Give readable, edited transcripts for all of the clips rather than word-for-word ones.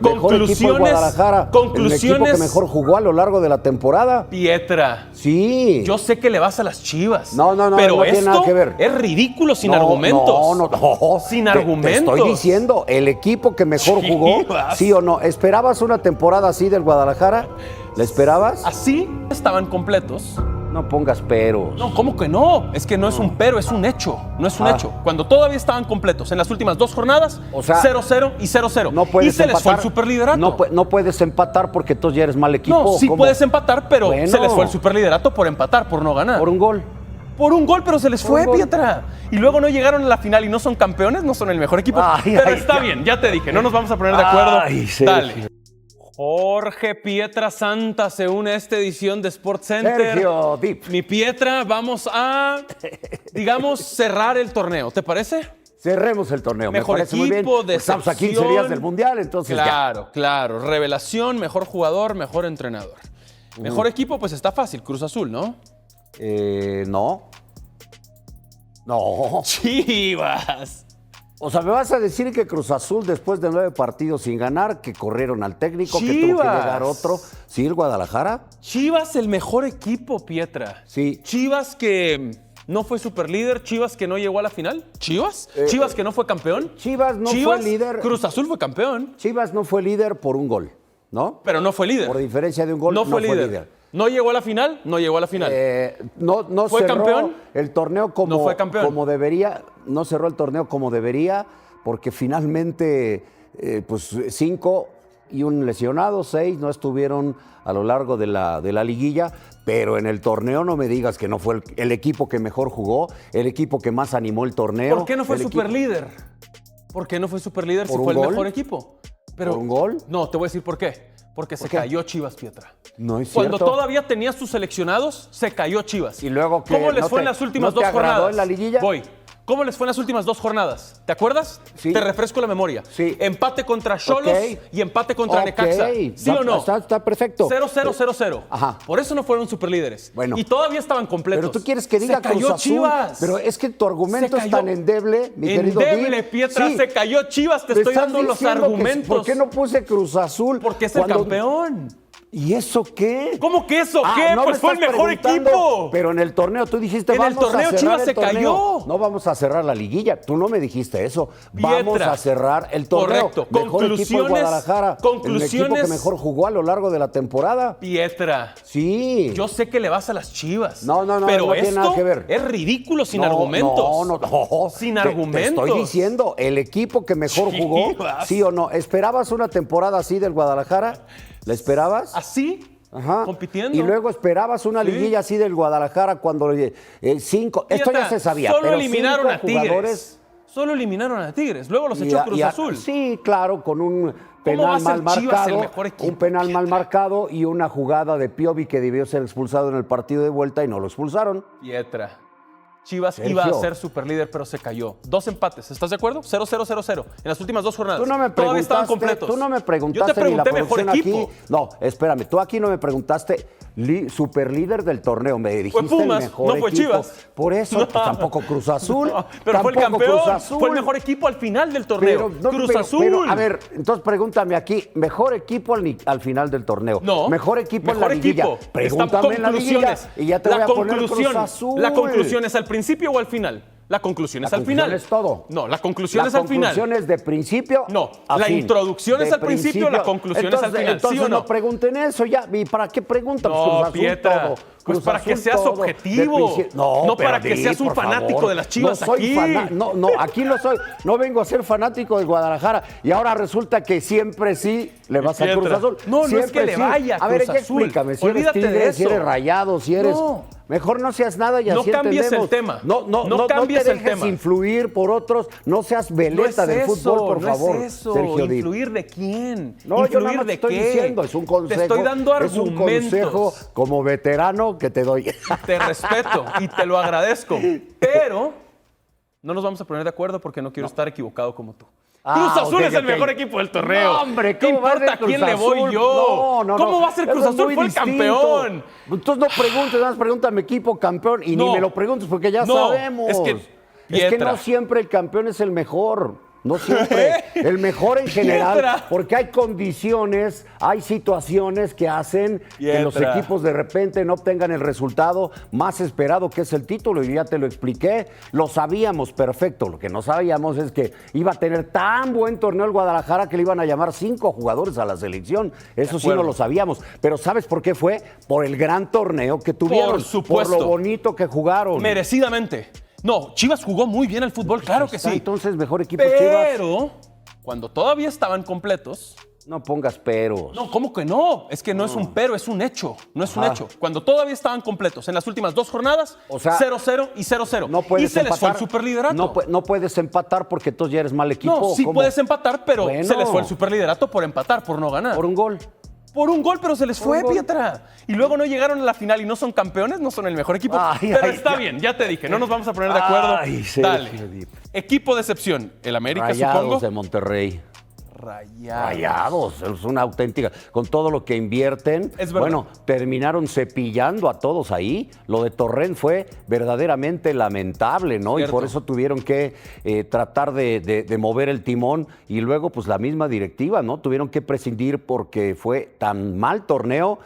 Mejor equipo el Guadalajara. Conclusiones. El equipo que mejor jugó a lo largo de la temporada. Pietra. Sí. Yo sé que le vas a las Chivas. No, pero no tiene nada que ver. Es ridículo sin argumentos. No. Sin argumentos. Te estoy diciendo, el equipo que mejor jugó, ¿sí o no? ¿Esperabas una temporada así del Guadalajara? ¿La esperabas? Así estaban completos. No pongas peros. No, ¿cómo que no? Es que no es un pero, es un hecho. No es un hecho. Cuando todavía estaban completos en las últimas 2 jornadas, o sea, 0-0 y 0-0. No puedes y se empatar, les fue el superliderato. No puedes empatar porque tú ya eres mal equipo. No, sí ¿Cómo? puedes empatar, pero Bueno. se les fue el superliderato por empatar, por no ganar. Por un gol. Por un gol, pero se les fue, Pietra. Y luego no llegaron a la final y no son campeones, no son el mejor equipo. Pero está bien, ya te dije, no nos vamos a poner de acuerdo. Dale. Jorge Pietra Santa se une a esta edición de Sports Center. Sergio Dip. Mi Pietra, vamos a, digamos, cerrar el torneo. ¿Te parece? Cerremos el torneo. Mejor me parece muy bien. equipo, Pues estamos a 15 días del Mundial, entonces Claro. Revelación, mejor jugador, mejor entrenador. Mejor equipo, pues está fácil. Cruz Azul, ¿no? No. Chivas. O sea, me vas a decir que Cruz Azul, después de 9 partidos sin ganar, que corrieron al técnico, que tuvo que llegar otro. ¿Sí, el Guadalajara? Chivas, el mejor equipo, Pietra. Sí. Chivas que no fue superlíder, Chivas que no llegó a la final. ¿Chivas? ¿Chivas que no fue campeón? Chivas no fue líder. Cruz Azul fue campeón. Chivas no fue líder por un gol, ¿no? Pero no fue líder. Por diferencia de un gol, no fue líder. ¿No llegó a la final? No llegó a la final. No ¿Fue cerró campeón? el torneo como, no fue campeón. Como debería. No cerró el torneo como debería, porque finalmente, 5 y un lesionado, 6 no estuvieron a lo largo de la liguilla. Pero en el torneo no me digas que no fue el equipo que mejor jugó, el equipo que más animó el torneo. ¿Por qué no fue superlíder? ¿Por qué no fue superlíder si fue el mejor equipo? ¿Por un gol? No, te voy a decir por qué. Porque se cayó Chivas, Pietra. No es cierto. Cuando todavía tenía sus seleccionados, se cayó Chivas. ¿Y luego qué? ¿Cómo les fue en las últimas 2 jornadas? ¿En la liguilla? Voy. ¿Cómo les fue en las últimas 2 jornadas? ¿Te acuerdas? Sí. Te refresco la memoria. Sí. Empate contra Xolos y empate contra Necaxa. ¿Sí o no? Está perfecto. 0-0-0-0. Ajá. Por eso no fueron superlíderes. Bueno. Y todavía estaban completos. Pero tú quieres que diga se cayó Cruz Azul. Chivas. Pero es que tu argumento es tan endeble, mi querido Endeble, Dip. Pietra, Sí. se cayó Chivas. Te estoy dando los argumentos. ¿Por qué no puse Cruz Azul? Porque es el campeón. ¿Y eso qué? ¿Cómo que eso qué? No pues fue el mejor equipo. Pero en el torneo tú dijiste, en vamos el torneo a cerrar Chivas el se torneo. cayó. No vamos a cerrar la liguilla. Tú no me dijiste eso. Pietra. Vamos a cerrar el torneo. Correcto. Mejor equipo el Guadalajara. Conclusiones. El equipo que mejor jugó a lo largo de la temporada. Pietra. Sí. Yo sé que le vas a las Chivas. No, pero no tiene nada que ver. Es ridículo sin argumentos. No. Sin argumentos. Te estoy diciendo, el equipo que mejor jugó, ¿sí o no? ¿Esperabas una temporada así del Guadalajara? ¿La esperabas? ¿Así? Ajá. Compitiendo. Y luego esperabas una liguilla así del Guadalajara cuando 5. Esto ya se sabía. Solo pero eliminaron a 5 Tigres. jugadores. Solo eliminaron a Tigres. Luego los echó Cruz Azul. Sí, claro, con un ¿Cómo va penal a ser mal Chivas marcado. el mejor equipo? Un penal mal marcado y una jugada de Piovi que debió ser expulsado en el partido de vuelta y no lo expulsaron. Pietra. Chivas Sergio. iba a ser superlíder, pero se cayó. 2 empates, ¿estás de acuerdo? 0-0-0-0 en las últimas 2 jornadas. Tú no me Todavía estaban preguntaste, completos. tú no me preguntaste Yo te ni la pregunté mejor producción equipo. aquí. No, espérame, tú aquí no me preguntaste superlíder del torneo, me dijiste Pumas, el mejor no fue equipo. Chivas. Por eso, No. pues, tampoco Cruz Azul. No, pero fue el tampoco campeón, Cruz Azul. fue el mejor equipo al final del torneo. Cruz Azul. Pero, a ver, entonces pregúntame aquí, mejor equipo al final del torneo. No. Mejor equipo mejor en la liguilla. equipo. Pregúntame en la liguilla y ya te voy a poner Cruz Azul. ¿La conclusión es al principio o al final? La conclusión es al final. La conclusión es todo. No, la conclusión es al final. La conclusión es de principio No, a la fin. introducción es De al principio, la conclusión es al final. Entonces ¿Sí o no? no pregunten eso ya. ¿Y para qué preguntan? No, Cruz Azul Pietra, todo. pues Cruz para Azul que seas todo. objetivo. No pero para que seas un por fanático favor. de las Chivas no soy aquí. No, aquí no soy. No vengo a ser fanático de Guadalajara. Y ahora resulta que siempre sí le vas a Cruz Azul. No, no es que le vaya a Cruz Azul. Explícame. Si Olvídate eres de Tigre, eso. si eres Rayado, si eres... No. Mejor no seas nada y así No cambies entendemos. el tema. No cambies te el dejes tema. influir por otros. No seas veleta del fútbol, por favor. No es eso. Sergio Dip. ¿Influir de quién? No, yo nada ¿Influir más te de estoy qué? diciendo, es un consejo. Te estoy dando Es un consejo como veterano que te doy. Te respeto y te lo agradezco. Pero no nos vamos a poner de acuerdo porque no quiero estar equivocado como tú. Cruz Azul es el mejor equipo del torneo. No, hombre, ¿qué importa a quién le voy yo? No. ¿Cómo va a ser Cruz Azul? Fue el campeón. Entonces no preguntes, nada más pregúntame equipo campeón y ni me lo preguntes porque ya sabemos. Es que no siempre el campeón es el mejor. no siempre. El mejor en general, Pietra. porque hay condiciones, hay situaciones que hacen que los Pietra. equipos de repente no obtengan el resultado más esperado, que es el título, y ya te lo expliqué. Lo sabíamos perfecto. Lo que no sabíamos es que iba a tener tan buen torneo el Guadalajara que le iban a llamar 5 jugadores a la selección. Eso sí no lo sabíamos. Pero ¿sabes por qué fue? Por el gran torneo que tuvieron. Por supuesto. Por lo bonito que jugaron. Merecidamente. No, Chivas jugó muy bien al fútbol, claro que sí. Entonces, mejor equipo Chivas. Pero cuando todavía estaban completos. No pongas peros. No, ¿cómo que no? Es que no es un pero, es un hecho. No es un hecho. Cuando todavía estaban completos, en las últimas 2 jornadas, O sea, 0-0 y 0-0. No puedes y se les fue el empatar. superliderato. No puedes empatar porque entonces ya eres mal equipo. No, sí ¿Cómo? puedes empatar, pero Bueno. se les fue el superliderato por empatar, por no ganar. Por un gol. Por un gol, pero se les Por fue, un gol. Pietra. Y luego no llegaron a la final y no son campeones, no son el mejor equipo. Pero está bien, ya te dije, no nos vamos a poner de acuerdo. Ay, Sergio Dale. Dip. Equipo de excepción, el América, Rayados supongo. de Monterrey. Rayados. Es una auténtica. Con todo lo que invierten, Es verdad. bueno, terminaron cepillando a todos ahí. Lo de Torrent fue verdaderamente lamentable, ¿no? Cierto. Y por eso tuvieron que tratar de mover el timón. Y luego, pues la misma directiva, ¿no? Tuvieron que prescindir porque fue tan mal torneo.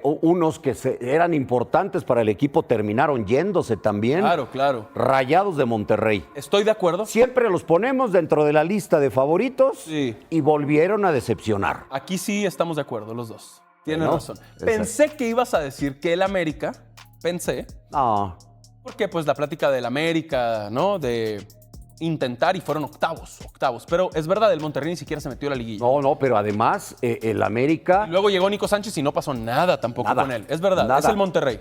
Unos que eran importantes para el equipo terminaron yéndose también. Claro, claro. Rayados de Monterrey. Estoy de acuerdo. Siempre los ponemos dentro de la lista de favoritos. Sí. Y volvieron a decepcionar. Aquí sí estamos de acuerdo, los dos. Tienes Bueno, razón. Pensé que ibas a decir que el América, No, porque pues la plática del América, ¿no? De intentar y fueron octavos. Pero es verdad, el Monterrey ni siquiera se metió a la liguilla. no, pero además el América, Y luego llegó Nico Sánchez y no pasó nada tampoco Nada. con él. Es verdad, Nada. es el Monterrey.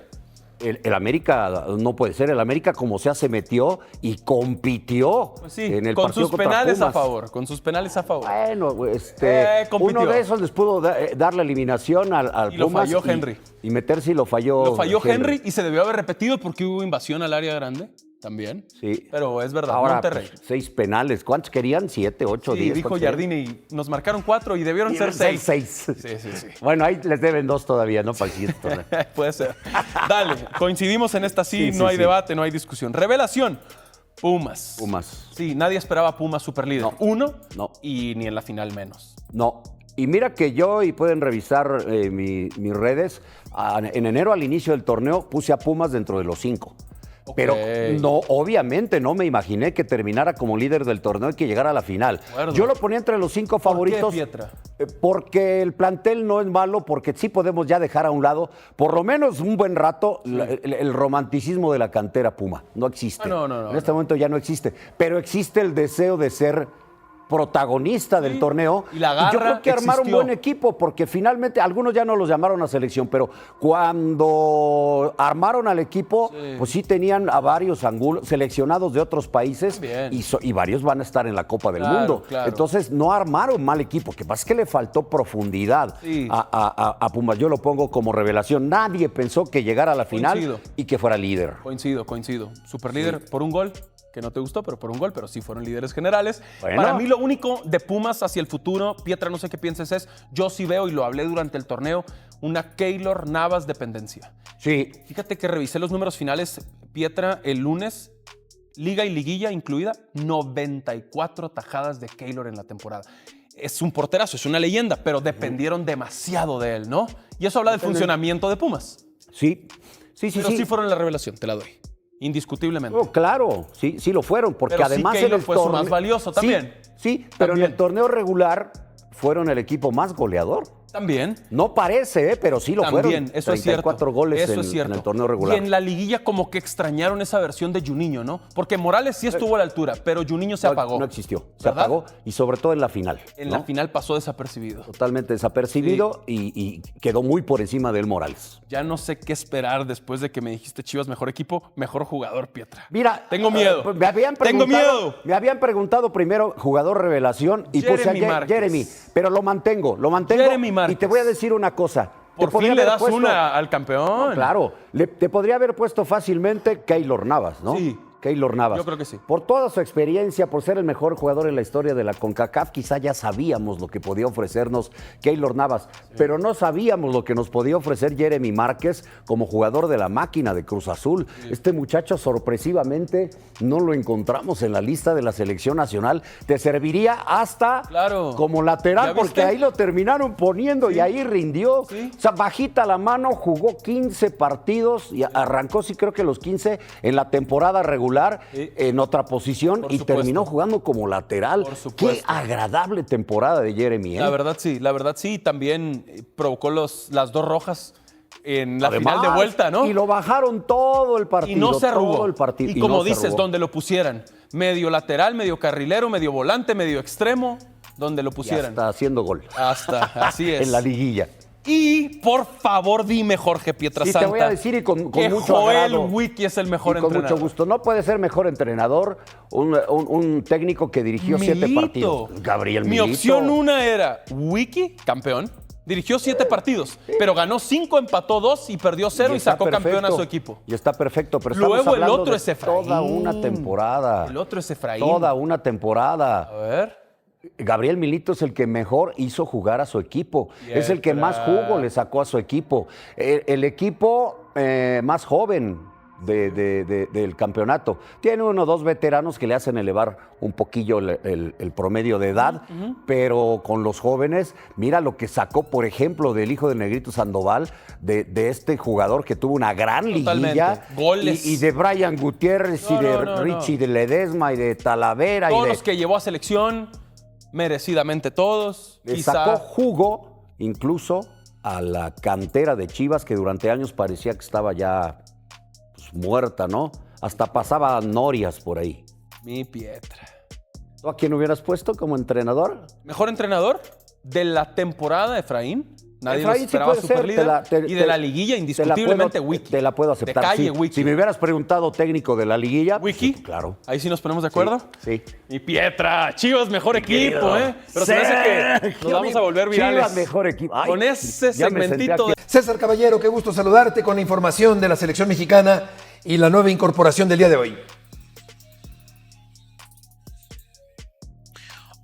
el América no puede ser. El América como sea se metió y compitió Pues sí, en el con partido sus contra penales a Pumas. favor, con sus penales a favor. Bueno, compitió. uno de esos les pudo dar la eliminación al Y lo Pumas falló Henry. Y meterse y lo falló. Lo falló Henry y se debió haber repetido porque hubo invasión al área grande también. Sí. Pero es verdad, Ahora, Monterrey. pues, 6 penales. ¿Cuántos querían? 7, 8, Sí, 10. dijo ¿cuántos querían? Jardine y nos marcaron 4 y debieron ser 6. 6. Sí. Bueno, ahí les deben 2 todavía, ¿no? Para el siguiente torneo. Puede ser. Dale, coincidimos en esta sí, Sí, no sí, hay sí. debate, no hay discusión. Revelación, Pumas. Pumas. Sí, nadie esperaba Pumas superlíder. No. Uno, No. y ni en la final menos. No. Y mira que yo, y pueden revisar mis redes, en enero al inicio del torneo puse a Pumas dentro de los 5. Ok. Pero no, obviamente no me imaginé que terminara como líder del torneo y que llegara a la final. acuerdo. Yo lo ponía entre los 5 favoritos. qué, Pietra? Porque el plantel no es malo, porque sí podemos ya dejar a un lado, por lo menos un buen rato, el romanticismo de la cantera Puma. No existe. No. En este momento ya no existe. Pero existe el deseo de ser protagonista del torneo. Y la yo garra creo que armaron existió. buen equipo, porque finalmente algunos ya no los llamaron a selección, pero cuando armaron al equipo, pues sí tenían a varios seleccionados de otros países Bien. y varios van a estar en la Copa del Claro, Mundo. claro. Entonces no armaron mal equipo, que pasa es que le faltó profundidad Sí. a Pumas. Yo lo pongo como revelación. Nadie pensó que llegara a la final Coincido. y que fuera líder. Coincido. Superlíder por un gol, que no te gustó, pero por un gol, pero sí fueron líderes generales. Bueno. Para mí lo único de Pumas hacia el futuro, Pietra, no sé qué pienses, es, yo sí veo, y lo hablé durante el torneo, una Keylor Navas dependencia. Sí, Fíjate que revisé los números finales, Pietra, el lunes, liga y liguilla incluida, 94 tajadas de Keylor en la temporada. Es un porterazo, es una leyenda, pero dependieron demasiado de él, ¿no? Y eso habla del funcionamiento de Pumas. sí. Pero sí fueron la revelación, te la doy. Indiscutiblemente. Oh, claro, sí lo fueron, porque Pero sí además Keylor en el fue su torneo más valioso también. Sí, pero También. en el torneo regular fueron el equipo más goleador. También. No parece, pero sí lo fueron. También, eso es cierto. 34 goles Eso en, es cierto. en el torneo regular. Y en la liguilla como que extrañaron esa versión de Juninho, ¿no? Porque Morales sí estuvo a la altura, pero Juninho se apagó. No existió, se ¿Verdad? apagó y sobre todo en la final. En ¿no? la final pasó desapercibido. Totalmente desapercibido y quedó muy por encima del Morales. Ya no sé qué esperar después de que me dijiste Chivas mejor equipo, mejor jugador, Pietra. Mira, Tengo miedo. pues me habían Tengo preguntado, miedo. Me habían preguntado primero jugador revelación y puse a Jeremy Márquez. Jeremy, pero lo mantengo. Jeremy Márquez. Y te voy a decir una cosa. Por Te podría fin le haber das una al campeón. Claro, te podría haber puesto fácilmente Keylor Navas, ¿no? Sí. Keylor Navas. Yo creo que sí. Por toda su experiencia, por ser el mejor jugador en la historia de la CONCACAF, quizá ya sabíamos lo que podía ofrecernos Keylor Navas, pero no sabíamos lo que nos podía ofrecer Jeremy Márquez como jugador de la máquina de Cruz Azul. Este muchacho sorpresivamente no lo encontramos en la lista de la selección nacional. Te serviría hasta como lateral, porque ahí lo terminaron poniendo y ahí rindió. O sea, bajita la mano, jugó 15 partidos y arrancó, sí creo que los 15 en la temporada regular en otra posición y terminó jugando como lateral. Qué agradable temporada de Jeremy. La verdad sí, también provocó las 2 rojas en la final de vuelta, ¿no? Y lo bajaron todo el partido. Y no se arrugó. Todo el partido. Y como dices, donde lo pusieran, medio lateral, medio carrilero, medio volante, medio extremo, donde lo pusieran. Está haciendo gol. Así es. En la liguilla. Y por favor dime, Jorge Pietrasanta. Sí, te voy a decir y con que mucho Joel agrado. Wiki es el mejor con entrenador. Mucho gusto. No puede ser mejor entrenador un técnico que dirigió 7 partidos. Gabriel Milito. Mi opción 1 era Wiki, campeón. Dirigió 7 partidos, pero ganó 5, empató 2 y perdió 0 y sacó campeón a su equipo. Y está perfecto, pero luego el otro es Efraín. Toda una temporada. El otro es Efraín. Toda una temporada. A ver. Gabriel Milito es el que mejor hizo jugar a su equipo. Es el que más jugo le sacó a su equipo. El equipo más joven del campeonato. Tiene 1 o 2 veteranos que le hacen elevar un poquillo el promedio de edad, pero con los jóvenes, mira lo que sacó, por ejemplo, del hijo de Negrito Sandoval, de este jugador que tuvo una gran liguilla. Goles. Y de Brian Gutiérrez Richie de Ledesma y de Talavera. Todos los que llevó a selección, merecidamente todos. Le sacó jugo incluso a la cantera de Chivas, que durante años parecía que estaba ya muerta, ¿no? Hasta pasaba Norias por ahí. Mi Pietra. ¿Tú a quién hubieras puesto como entrenador? ¿Mejor entrenador de la temporada, Efraín? Nadie Efraín lo esperaba, sí puede superlíder. ser. Y de la liguilla, indiscutiblemente, Wiki. Te la puedo aceptar. De calle, sí. Wiki. Si me hubieras preguntado técnico de la liguilla, Wiki. Pues, claro. Ahí sí nos ponemos de acuerdo. Sí. Mi Pietra, Chivas mejor equipo, ¿eh? Pero se me hace que nos vamos a volver virales. Chivas mejor equipo. Ay, con ese segmentito. César Caballero, qué gusto saludarte con la información de la selección mexicana y la nueva incorporación del día de hoy.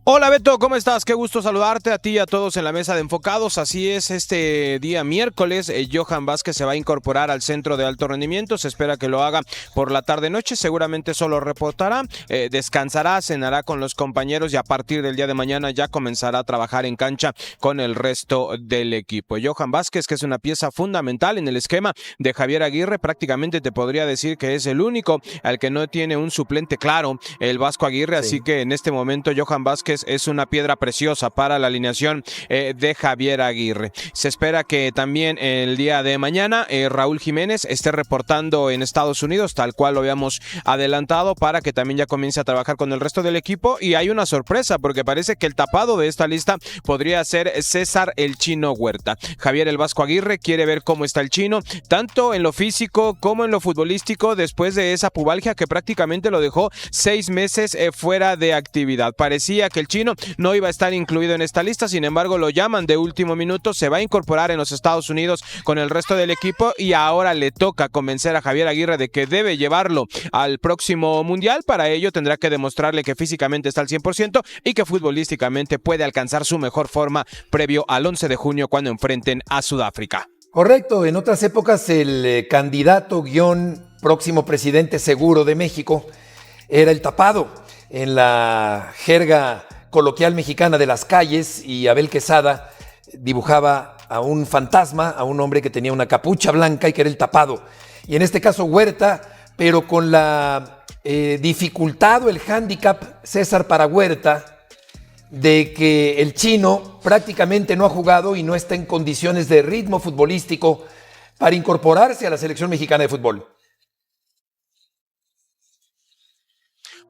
Hola Beto, ¿cómo estás? Qué gusto saludarte a ti y a todos en la mesa de Enfocados. Así es, este día miércoles, Johan Vázquez se va a incorporar al centro de alto rendimiento. Se espera que lo haga por la tarde-noche. Seguramente solo reportará, descansará, cenará con los compañeros y a partir del día de mañana ya comenzará a trabajar en cancha con el resto del equipo. Johan Vázquez, que es una pieza fundamental en el esquema de Javier Aguirre, prácticamente te podría decir que es el único al que no tiene un suplente claro, el Vasco Aguirre. Sí. Así que en este momento Johan Vázquez es una piedra preciosa para la alineación de Javier Aguirre. Se espera que también el día de mañana Raúl Jiménez esté reportando en Estados Unidos, tal cual lo habíamos adelantado, para que también ya comience a trabajar con el resto del equipo. Y hay una sorpresa, porque parece que el tapado de esta lista podría ser César el Chino Huerta. Javier el Vasco Aguirre quiere ver cómo está el Chino, tanto en lo físico como en lo futbolístico, después de esa pubalgia que prácticamente lo dejó 6 meses fuera de actividad. Parecía que el Chino no iba a estar incluido en esta lista, sin embargo lo llaman de último minuto, se va a incorporar en los Estados Unidos con el resto del equipo y ahora le toca convencer a Javier Aguirre de que debe llevarlo al próximo Mundial. Para ello tendrá que demostrarle que físicamente está al 100% y que futbolísticamente puede alcanzar su mejor forma previo al 11 de junio cuando enfrenten a Sudáfrica. Correcto, en otras épocas el candidato próximo presidente seguro de México era el tapado. En la jerga coloquial mexicana de las calles, y Abel Quesada dibujaba a un fantasma, a un hombre que tenía una capucha blanca y que era el tapado. Y en este caso Huerta, pero con la dificultad o el hándicap, César, para Huerta, de que el Chino prácticamente no ha jugado y no está en condiciones de ritmo futbolístico para incorporarse a la selección mexicana de fútbol.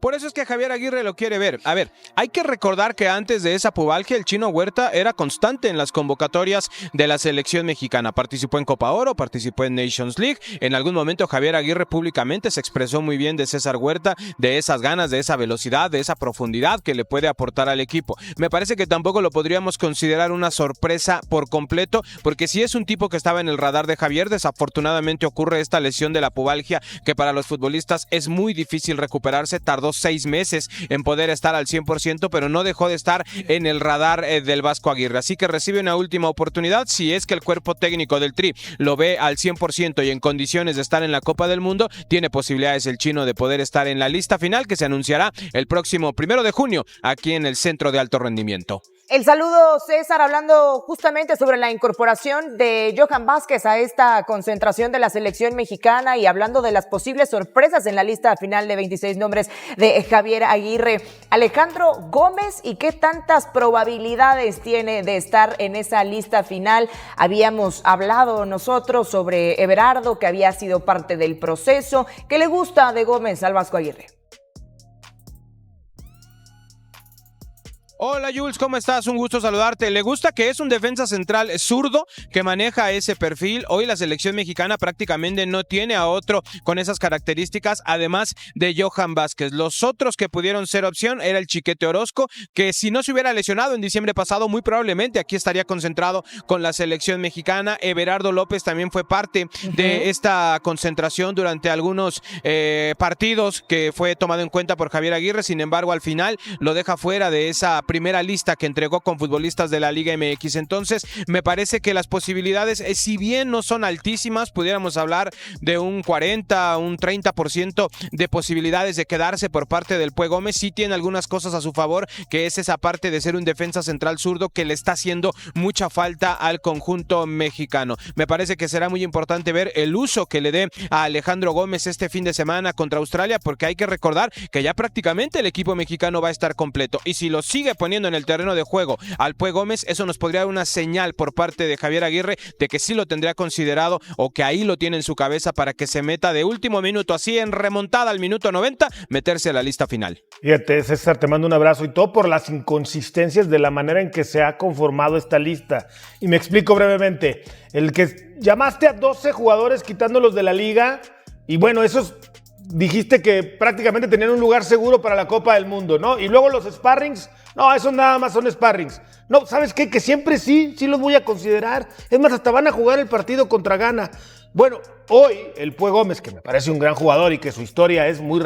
Por eso es que Javier Aguirre lo quiere ver. A ver, hay que recordar que antes de esa pubalgia, el Chino Huerta era constante en las convocatorias de la selección mexicana. Participó en Copa Oro, participó en Nations League. En algún momento Javier Aguirre públicamente se expresó muy bien de César Huerta, de esas ganas, de esa velocidad, de esa profundidad que le puede aportar al equipo. Me parece que tampoco lo podríamos considerar una sorpresa por completo, porque si es un tipo que estaba en el radar de Javier, desafortunadamente ocurre esta lesión de la pubalgia que para los futbolistas es muy difícil recuperarse. Tardó 6 meses en poder estar al 100%, pero no dejó de estar en el radar del Vasco Aguirre. Así que recibe una última oportunidad. Si es que el cuerpo técnico del Tri lo ve al 100% y en condiciones de estar en la Copa del Mundo, tiene posibilidades el Chino de poder estar en la lista final que se anunciará el próximo 1 de junio aquí en el Centro de Alto Rendimiento. El saludo, César, hablando justamente sobre la incorporación de Johan Vázquez a esta concentración de la selección mexicana y hablando de las posibles sorpresas en la lista final de 26 nombres de Javier Aguirre. Alejandro Gómez, ¿y qué tantas probabilidades tiene de estar en esa lista final? Habíamos hablado nosotros sobre Everardo, que había sido parte del proceso. ¿Qué le gusta de Gómez al Vasco Aguirre? Hola Jules, ¿cómo estás? Un gusto saludarte. Le gusta que es un defensa central zurdo que maneja ese perfil. Hoy la selección mexicana prácticamente no tiene a otro con esas características, además de Johan Vázquez. Los otros que pudieron ser opción era el Chiquete Orozco, que si no se hubiera lesionado en diciembre pasado, muy probablemente aquí estaría concentrado con la selección mexicana. Everardo López también fue parte de esta concentración durante algunos partidos que fue tomado en cuenta por Javier Aguirre. Sin embargo, al final lo deja fuera de esa primera lista que entregó con futbolistas de la Liga MX. Entonces me parece que las posibilidades, si bien no son altísimas, pudiéramos hablar de un 40, un 30% de posibilidades de quedarse por parte del Pue Gómez. Sí tiene algunas cosas a su favor, que es esa parte de ser un defensa central zurdo que le está haciendo mucha falta al conjunto mexicano. Me parece que será muy importante ver el uso que le dé a Alejandro Gómez este fin de semana contra Australia, porque hay que recordar que ya prácticamente el equipo mexicano va a estar completo, y si lo sigue poniendo en el terreno de juego al Pue Gómez, eso nos podría dar una señal por parte de Javier Aguirre de que sí lo tendría considerado, o que ahí lo tiene en su cabeza para que se meta de último minuto, así en remontada al minuto 90, meterse a la lista final. Fíjate, César, te mando un abrazo, y todo por las inconsistencias de la manera en que se ha conformado esta lista. Y me explico brevemente. El que llamaste a 12 jugadores quitándolos de la liga, y bueno, esos dijiste que prácticamente tenían un lugar seguro para la Copa del Mundo, ¿no? Y luego los sparrings, no, esos nada más son sparrings. No, ¿sabes qué? Que siempre sí los voy a considerar. Es más, hasta van a jugar el partido contra Ghana. Bueno, hoy el Pue Gómez, que me parece un gran jugador y que su historia es muy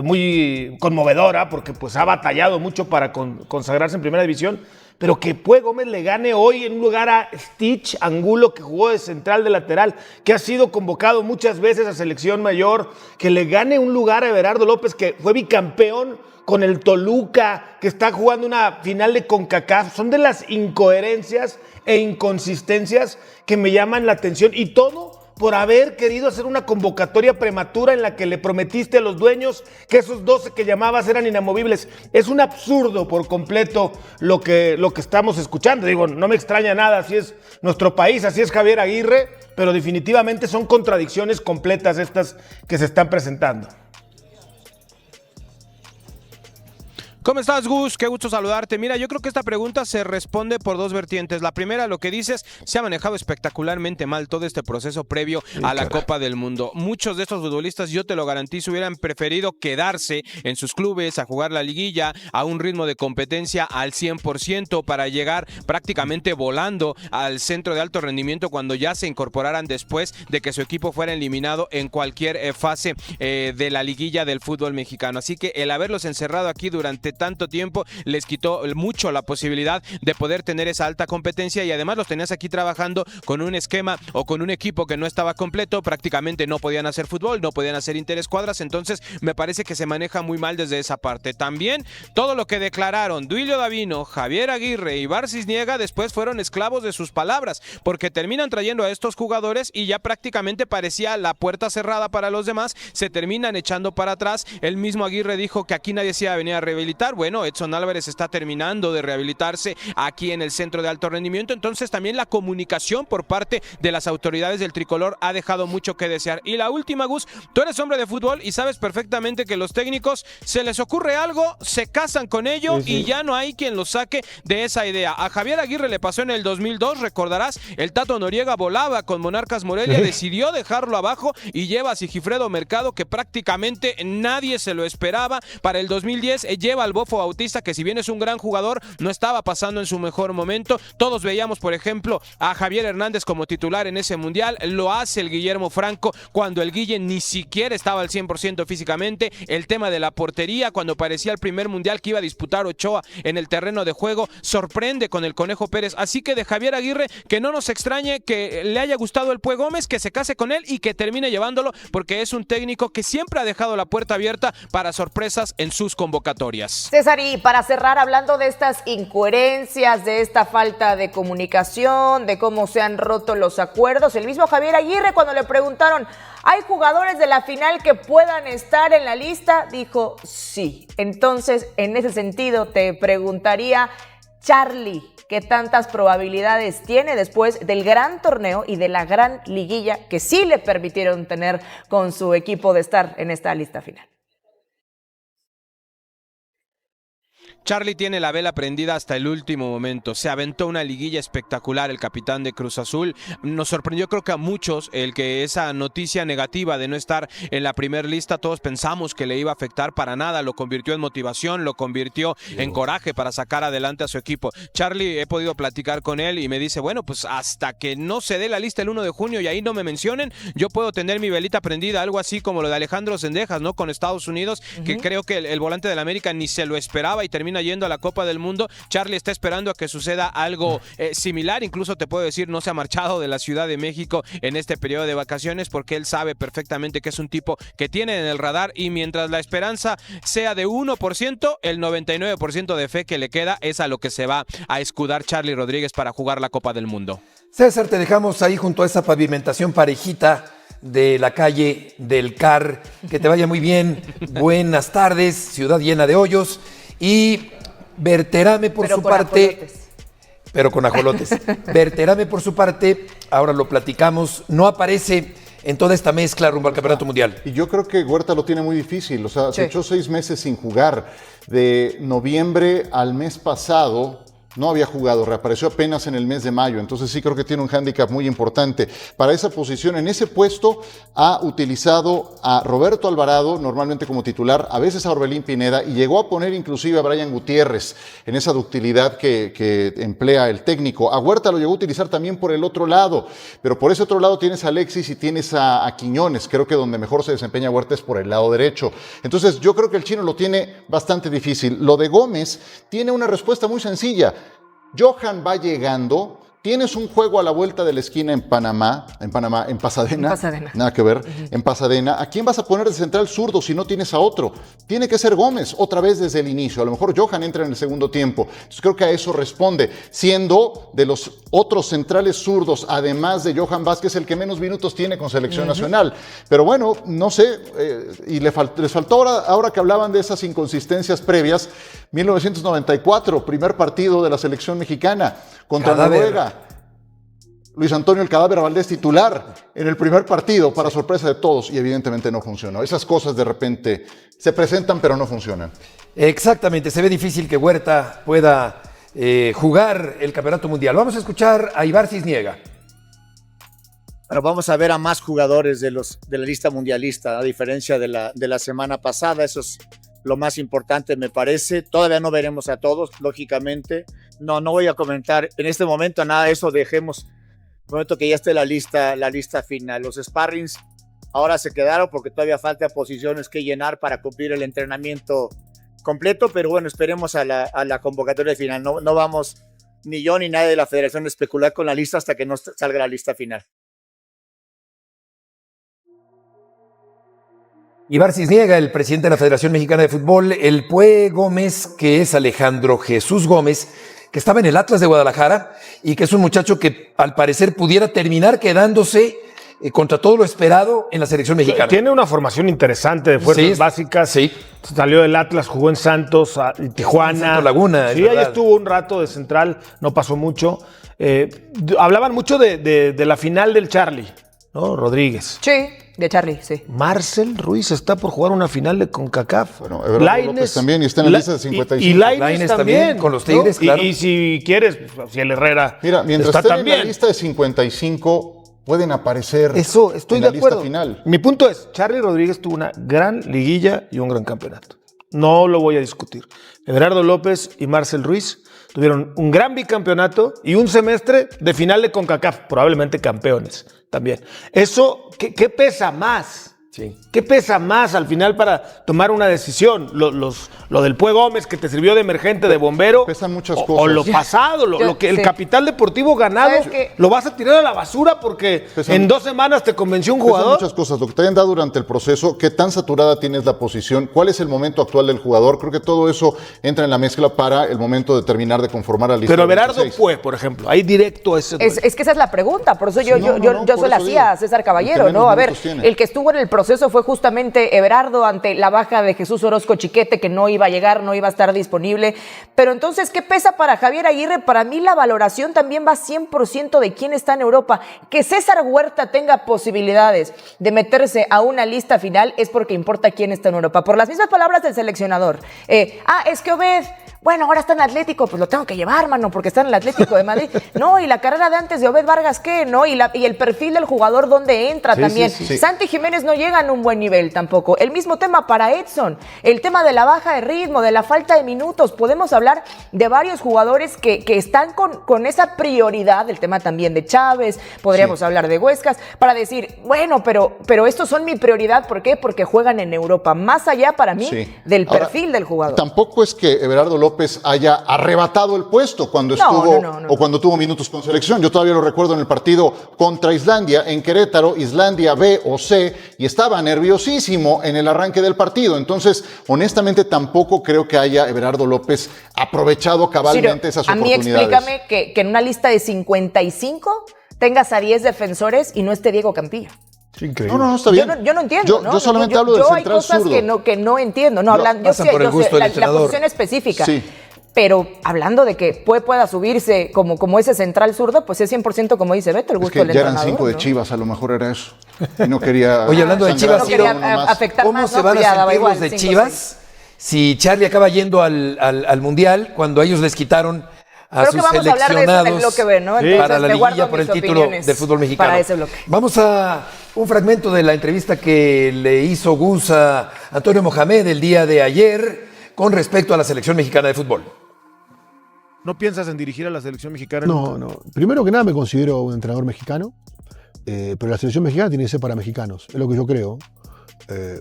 muy conmovedora, porque pues ha batallado mucho para consagrarse en Primera División, pero que Pue Gómez le gane hoy en un lugar a Stitch Angulo, que jugó de central, de lateral, que ha sido convocado muchas veces a selección mayor, que le gane un lugar a Everardo López, que fue bicampeón con el Toluca, que está jugando una final de CONCACAF. Son de las incoherencias e inconsistencias que me llaman la atención, y todo por haber querido hacer una convocatoria prematura en la que le prometiste a los dueños que esos 12 que llamabas eran inamovibles. Es un absurdo por completo lo que estamos escuchando. Digo, no me extraña nada, así es nuestro país, así es Javier Aguirre, pero definitivamente son contradicciones completas estas que se están presentando. ¿Cómo estás, Gus? Qué gusto saludarte. Mira, yo creo que esta pregunta se responde por dos vertientes. La primera, lo que dices, se ha manejado espectacularmente mal todo este proceso previo a la Copa del Mundo. Muchos de estos futbolistas, yo te lo garantizo, hubieran preferido quedarse en sus clubes a jugar la liguilla a un ritmo de competencia al 100% para llegar prácticamente volando al centro de alto rendimiento cuando ya se incorporaran después de que su equipo fuera eliminado en cualquier fase de la liguilla del fútbol mexicano. Así que el haberlos encerrado aquí durante tanto tiempo les quitó mucho la posibilidad de poder tener esa alta competencia, y además los tenías aquí trabajando con un esquema o con un equipo que no estaba completo. Prácticamente no podían hacer fútbol, no podían hacer interescuadras. Entonces me parece que se maneja muy mal desde esa parte. También todo lo que declararon Duilio Davino, Javier Aguirre y Bar Cisniega después fueron esclavos de sus palabras, porque terminan trayendo a estos jugadores y ya prácticamente parecía la puerta cerrada para los demás, se terminan echando para atrás. El mismo Aguirre dijo que aquí nadie se iba a venir a rehabilitar, rehabilitar. Bueno, Edson Álvarez está terminando de rehabilitarse aquí en el centro de alto rendimiento, entonces también la comunicación por parte de las autoridades del tricolor ha dejado mucho que desear. Y la última, Gus, tú eres hombre de fútbol y sabes perfectamente que los técnicos se les ocurre algo, se casan con ello y ya no hay quien los saque de esa idea. A Javier Aguirre le pasó en el 2002, recordarás, el Tato Noriega volaba con Monarcas Morelia, decidió dejarlo abajo y lleva a Sigifredo Mercado, que prácticamente nadie se lo esperaba. Para el 2010 lleva al Bofo Bautista, que si bien es un gran jugador, no estaba pasando en su mejor momento. Todos veíamos, por ejemplo, a Javier Hernández como titular en ese mundial, lo hace el Guillermo Franco cuando el Guille ni siquiera estaba al 100% físicamente. El tema de la portería, cuando parecía el primer mundial que iba a disputar Ochoa en el terreno de juego, sorprende con el Conejo Pérez. Así que de Javier Aguirre, que no nos extrañe que le haya gustado el Pue Gómez, que se case con él y que termine llevándolo, porque es un técnico que siempre ha dejado la puerta abierta para sorpresas en sus convocatorias. César, y para cerrar, hablando de estas incoherencias, de esta falta de comunicación, de cómo se han roto los acuerdos, el mismo Javier Aguirre, cuando le preguntaron, ¿hay jugadores de la final que puedan estar en la lista?, dijo sí. Entonces, en ese sentido, te preguntaría, Charly, ¿qué tantas probabilidades tiene después del gran torneo y de la gran liguilla que sí le permitieron tener con su equipo de estar en esta lista final? Charly tiene la vela prendida hasta el último momento. Se aventó una liguilla espectacular el capitán de Cruz Azul. Nos sorprendió, creo que a muchos, el que esa noticia negativa de no estar en la primer lista, todos pensamos que le iba a afectar. Para nada, lo convirtió en motivación, lo convirtió en coraje para sacar adelante a su equipo. Charly, he podido platicar con él y me dice, bueno, pues hasta que no se dé la lista el 1 de junio y ahí no me mencionen, yo puedo tener mi velita prendida, algo así como lo de Alejandro Sendejas, ¿no? Con Estados Unidos, que creo que el volante del América ni se lo esperaba y termina yendo a la Copa del Mundo. Charly está esperando a que suceda algo similar, incluso te puedo decir, no se ha marchado de la Ciudad de México en este periodo de vacaciones, porque él sabe perfectamente que es un tipo que tiene en el radar, y mientras la esperanza sea de 1%, el 99% de fe que le queda es a lo que se va a escudar Charly Rodríguez para jugar la Copa del Mundo. César, te dejamos ahí junto a esa pavimentación parejita de la calle del CAR. Que te vaya muy bien. Buenas tardes, ciudad llena de hoyos. Y Berterame por su parte, ajolotes. Pero con ajolotes. Berterame por su parte, ahora lo platicamos, no aparece en toda esta mezcla rumbo al Campeonato Mundial. Y yo creo que Huerta lo tiene muy difícil, o sea, se echó 6 meses sin jugar. De noviembre al mes pasado no había jugado, reapareció apenas en el mes de mayo, entonces sí creo que tiene un hándicap muy importante. Para esa posición, en ese puesto, ha utilizado a Roberto Alvarado, normalmente como titular, a veces a Orbelín Pineda, y llegó a poner inclusive a Brian Gutiérrez en esa ductilidad que emplea el técnico. A Huerta lo llegó a utilizar también por el otro lado, pero por ese otro lado tienes a Alexis y tienes a Quiñones. Creo que donde mejor se desempeña Huerta es por el lado derecho. Entonces yo creo que el chino lo tiene bastante difícil. Lo de Gómez tiene una respuesta muy sencilla. Johan va llegando, tienes un juego a la vuelta de la esquina en Pasadena. Nada que ver, en Pasadena. ¿A quién vas a poner de central zurdo si no tienes a otro? Tiene que ser Gómez, otra vez desde el inicio. A lo mejor Johan entra en el segundo tiempo. Entonces creo que a eso responde, siendo de los otros centrales zurdos, además de Johan Vázquez, el que menos minutos tiene con selección nacional. Pero bueno, no sé, y les faltó ahora que hablaban de esas inconsistencias previas, 1994, primer partido de la selección mexicana contra Noruega. Luis Antonio el Cadáver Valdés titular en el primer partido, para sorpresa de todos, y evidentemente no funcionó. Esas cosas de repente se presentan pero no funcionan. Exactamente, se ve difícil que Huerta pueda jugar el Campeonato Mundial. Vamos a escuchar a Ibar Cisniega. Bueno, vamos a ver a más jugadores de la lista mundialista, a diferencia de la semana pasada. Eso es lo más importante, me parece. Todavía no veremos a todos, lógicamente. No voy a comentar en este momento nada de eso. Dejemos el momento que ya esté la lista final. Los sparrings ahora se quedaron porque todavía falta posiciones que llenar para cumplir el entrenamiento completo, pero bueno, esperemos a la convocatoria final. No vamos, ni yo ni nadie de la federación, a especular con la lista hasta que no salga la lista final. Ibar Cisniega, el presidente de la Federación Mexicana de Fútbol. El Pue Gómez, que es Alejandro Jesús Gómez, que estaba en el Atlas de Guadalajara y que es un muchacho que al parecer pudiera terminar quedándose contra todo lo esperado en la selección mexicana. Tiene una formación interesante de fuerzas básicas. Sí. Salió del Atlas, jugó en Santos, en Tijuana. Santos Laguna. Sí, ahí estuvo un rato de central, no pasó mucho. Hablaban mucho de la final del Charlie, ¿no? Rodríguez. Sí, de Charlie, sí. Marcel Ruiz está por jugar una final de CONCACAF. Bueno, Everardo López también, y está en la lista de 55. Y Lainez también, con los Tigres, ¿no? claro. Y si quieres, si el Herrera Mira, mientras está estén también. en la lista de 55, pueden aparecer Eso, estoy en de la acuerdo. lista final. Mi punto es, Charlie Rodríguez tuvo una gran liguilla y un gran campeonato. No lo voy a discutir. Everardo López y Marcel Ruiz tuvieron un gran bicampeonato y un semestre de final de CONCACAF, probablemente campeones también. Eso, ¿qué pesa más? Sí. ¿Qué pesa más al final para tomar una decisión? Lo del Pue Gómez que te sirvió de emergente, de bombero. Pesan muchas o cosas. lo pasado, lo que el sí. capital deportivo ganado, ¿Sabes qué? lo vas a tirar a la basura porque en 2 semanas te convenció un Pesan jugador. muchas cosas. Lo que te hayan dado durante el proceso, qué tan saturada tienes la posición, cuál es el momento actual del jugador. Creo que todo eso entra en la mezcla para el momento de terminar de conformar la lista. Pero de Everardo 26. Pue, por ejemplo, ahí directo a ese duelo. Es que esa es la pregunta, por eso yo por se la eso hacía digo. a César Caballero, El que menos ¿no? A ver, minutos tiene. el que estuvo en el proceso fue justamente Everardo ante la baja de Jesús Orozco Chiquete, que no iba a llegar, no iba a estar disponible. Pero entonces, ¿qué pesa para Javier Aguirre? Para mí la valoración también va 100% de quién está en Europa. Que César Huerta tenga posibilidades de meterse a una lista final es porque importa quién está en Europa. Por las mismas palabras del seleccionador. Es que Obed, bueno, ahora está en Atlético, pues lo tengo que llevar, mano, porque está en el Atlético de Madrid. No, y la carrera de antes de Obed Vargas, ¿qué? ¿No? Y el perfil del jugador, ¿dónde entra también? sí. Santi Jiménez no llega en un buen nivel tampoco. El mismo tema para Edson, el tema de la baja de ritmo, de la falta de minutos. Podemos hablar de varios jugadores que están con esa prioridad, el tema también de Chávez, podríamos hablar de Huescas, para decir, bueno, pero estos son mi prioridad. ¿Por qué? Porque juegan en Europa. Más allá para mí del Ahora, perfil del jugador. Tampoco es que Everardo López haya arrebatado el puesto cuando o cuando tuvo minutos con selección. Yo todavía lo recuerdo en el partido contra Islandia en Querétaro, Islandia B o C, y estaba nerviosísimo en el arranque del partido. Entonces, honestamente, tampoco creo que haya Everardo López aprovechado cabalmente esas oportunidades. A mí explícame que en una lista de 55 tengas a 10 defensores y no esté Diego Campillo. Increíble. No, está bien. Yo no entiendo. Yo solamente hablo del central zurdo. Hay cosas que no entiendo. No, yo sé la posición específica. Sí. Pero hablando de que pueda subirse como ese central zurdo, pues es 100%, como dice Beto, el gusto del ya eran entrenador. 5 de Chivas, a lo mejor era eso. Y no quería. Oye, hablando de Chivas, no quería afectar ¿cómo más, se ¿no? van a Ya daba sentir igual, los de 5, Chivas si Charlie acaba yendo al Mundial cuando ellos les quitaron a Creo sus que vamos a hablar de eso en el seleccionados bloque B, ¿no? Entonces, para la me guardo liguilla por el mis título opiniones del fútbol mexicano. para ese bloque. Vamos a un fragmento de la entrevista que le hizo Gus a Antonio Mohamed el día de ayer con respecto a la selección mexicana de fútbol. ¿No piensas en dirigir a la selección mexicana? No. Primero que nada me considero un entrenador mexicano, pero la selección mexicana tiene que ser para mexicanos, es lo que yo creo.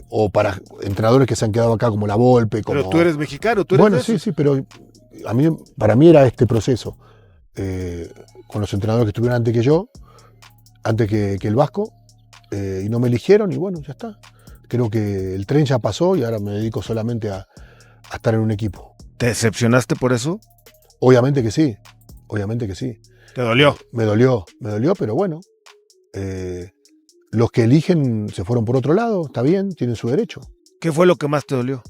O para entrenadores que se han quedado acá como la Volpe. Como... Pero tú eres mexicano, tú eres Bueno, de sí, esos. sí, pero para mí era este proceso. Con los entrenadores que estuvieron antes que yo, antes que el Vasco, y no me eligieron y bueno, ya está. Creo que el tren ya pasó y ahora me dedico solamente a estar en un equipo. ¿Te decepcionaste por eso? Obviamente que sí, obviamente que sí. ¿Te dolió? Me dolió, pero bueno. Los que eligen se fueron por otro lado, está bien, tienen su derecho. ¿Qué fue lo que más te dolió?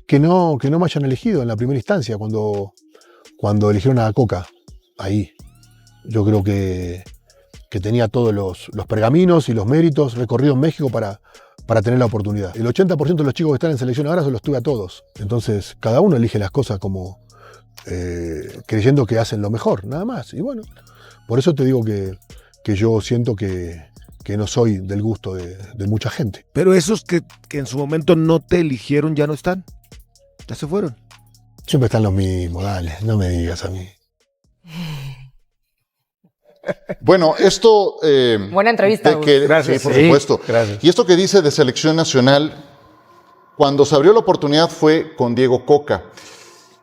Que no me hayan elegido en la primera instancia, cuando eligieron a Coca, ahí. Yo creo que tenía todos los pergaminos y los méritos recorridos en México para tener la oportunidad. El 80% de los chicos que están en selección ahora se los tuve a todos. Entonces, cada uno elige las cosas como creyendo que hacen lo mejor, nada más. Y bueno, por eso te digo que yo siento que no soy del gusto de mucha gente. Pero esos que en su momento no te eligieron ya no están. Ya se fueron. Siempre están los mismos, dale, no me digas a mí. Bueno, esto... Buena entrevista, Gracias. Sí, por supuesto. Gracias. Y esto que dice de selección nacional, cuando se abrió la oportunidad fue con Diego Coca.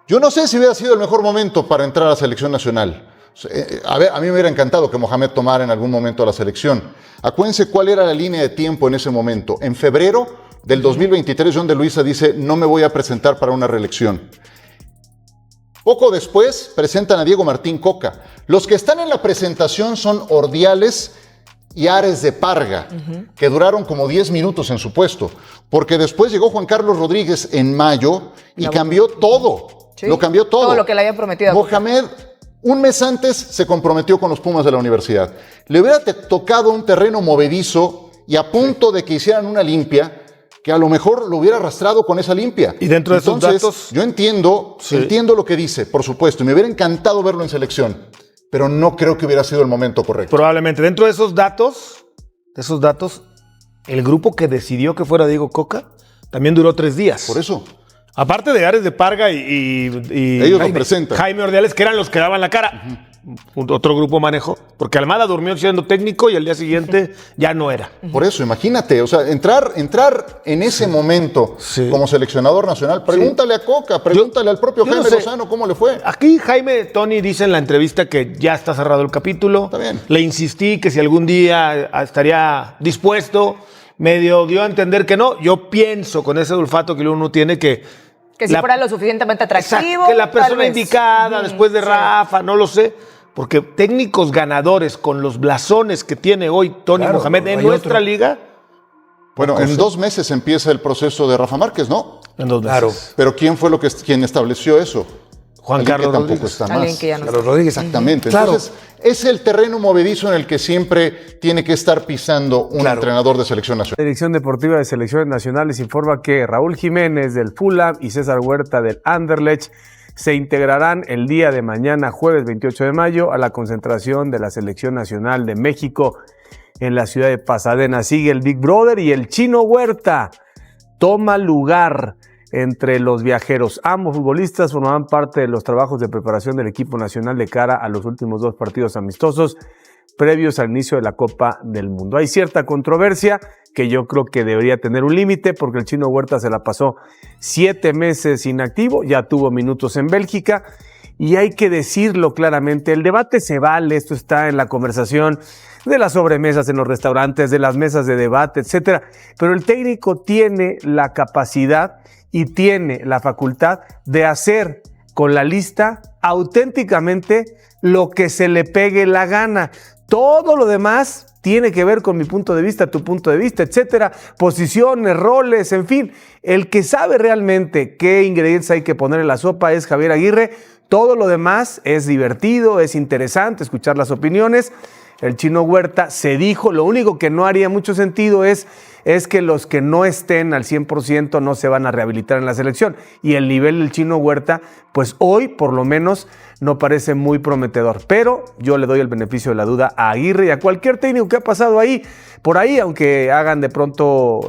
Yo no sé si hubiera sido el mejor momento para entrar a la selección nacional. A mí me hubiera encantado que Mohamed tomara en algún momento la selección. Acuérdense cuál era la línea de tiempo en ese momento. En febrero del 2023, John de Luisa dice, no me voy a presentar para una reelección. Poco después presentan a Diego Martín Coca. Los que están en la presentación son Ordiales y Ares de Parga, que duraron como 10 minutos en su puesto, porque después llegó Juan Carlos Rodríguez en mayo y cambió todo, lo cambió todo. Todo lo que le habían prometido. Mohamed, un mes antes, se comprometió con los Pumas de la universidad. Le hubiera tocado un terreno movedizo y a punto de que hicieran una limpia, que a lo mejor lo hubiera arrastrado con esa limpia. Y dentro de esos datos... Yo entiendo lo que dice, por supuesto, y me hubiera encantado verlo en selección, pero no creo que hubiera sido el momento correcto. Probablemente. Dentro de esos datos, el grupo que decidió que fuera Diego Coca también duró 3 días. Por eso. Aparte de Ares de Parga y ellos lo presentan. Jaime Ordiales, que eran los que daban la cara. Otro grupo manejó, porque Almada durmió siendo técnico y al día siguiente ya no era. Por eso, imagínate, o sea, entrar en ese momento como seleccionador nacional, pregúntale a Coca, pregúntale al propio Jaime Lozano cómo le fue. Aquí Tony dice en la entrevista que ya está cerrado el capítulo. Está bien. Le insistí que si algún día estaría dispuesto, medio dio a entender que no. Yo pienso con ese olfato que uno tiene que si fuera lo suficientemente atractivo. Exacto, que la persona indicada después de Rafa, no lo sé. Porque técnicos ganadores con los blasones que tiene hoy Tony Mohamed en nuestra liga. Bueno, en 2 meses empieza el proceso de Rafa Márquez, ¿no? En 2 meses. Claro. Pero ¿quién fue quien estableció eso? Juan Carlos Rodríguez. Carlos Rodríguez. Exactamente. Entonces, es el terreno movedizo en el que siempre tiene que estar pisando un entrenador de selección nacional. La Dirección Deportiva de Selecciones Nacionales informa que Raúl Jiménez del Fulham y César Huerta del Anderlecht se integrarán el día de mañana, jueves 28 de mayo, a la concentración de la Selección Nacional de México en la ciudad de Pasadena. Sigue el Big Brother y el Chino Huerta toma lugar entre los viajeros. Ambos futbolistas formaban parte de los trabajos de preparación del equipo nacional de cara a los últimos 2 partidos amistosos previos al inicio de la Copa del Mundo. Hay cierta controversia que yo creo que debería tener un límite porque el Chino Huerta se la pasó 7 meses inactivo, ya tuvo minutos en Bélgica y hay que decirlo claramente, el debate se vale, esto está en la conversación de las sobremesas en los restaurantes, de las mesas de debate, etcétera, pero el técnico tiene la capacidad y tiene la facultad de hacer con la lista auténticamente lo que se le pegue la gana. Todo lo demás tiene que ver con mi punto de vista, tu punto de vista, etcétera, posiciones, roles, en fin. El que sabe realmente qué ingredientes hay que poner en la sopa es Javier Aguirre. Todo lo demás es divertido, es interesante escuchar las opiniones. El Chino Huerta se dijo, lo único que no haría mucho sentido es que los que no estén al 100% no se van a rehabilitar en la selección. Y el nivel del Chino Huerta, pues hoy por lo menos no parece muy prometedor. Pero yo le doy el beneficio de la duda a Aguirre y a cualquier técnico que ha pasado por ahí, aunque hagan de pronto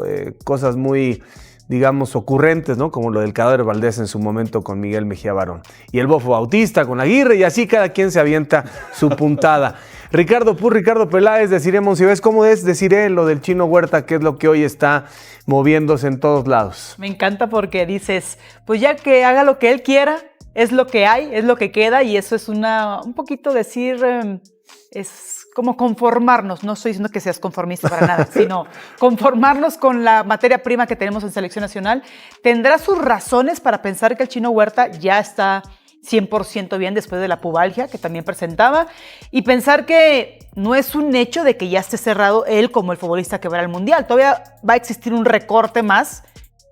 cosas muy, digamos, ocurrentes, ¿no? Como lo del Cadáver Valdés en su momento con Miguel Mejía Barón. Y el Bofo Bautista con Aguirre y así cada quien se avienta su puntada. Ricardo Peláez, Desiree Monsiváis, ¿cómo es Desiree lo del Chino Huerta, que es lo que hoy está moviéndose en todos lados? Me encanta porque dices, pues ya que haga lo que él quiera, es lo que hay, es lo que queda y eso es un poquito decir, es como conformarnos, no estoy diciendo que seas conformista para nada, sino conformarnos con la materia prima que tenemos en Selección Nacional. Tendrá sus razones para pensar que el Chino Huerta ya está 100% bien después de la pubalgia que también presentaba y pensar que no es un hecho de que ya esté cerrado él como el futbolista que va al Mundial. Todavía va a existir un recorte más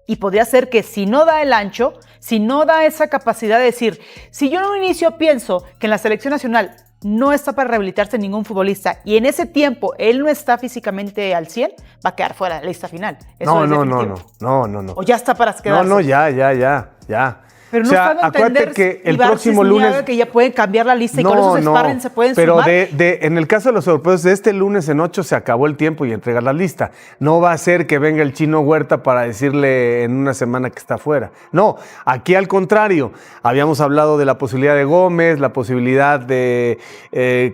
y podría ser que si no da el ancho, si no da esa capacidad de decir, si yo en un inicio pienso que en la Selección Nacional no está para rehabilitarse ningún futbolista y en ese tiempo él no está físicamente al 100, va a quedar fuera de la lista final. Eso No. O ya está para quedarse. No, ya. Pero no están acuérdate que el próximo lunes que ya pueden cambiar la lista y con esos sparring se pueden sumar. Pero en el caso de los europeos, de este lunes en 8 se acabó el tiempo y entregar la lista. No va a ser que venga el Chino Huerta para decirle en una semana que está fuera. No, aquí al contrario. Habíamos hablado de la posibilidad de Gómez, la posibilidad de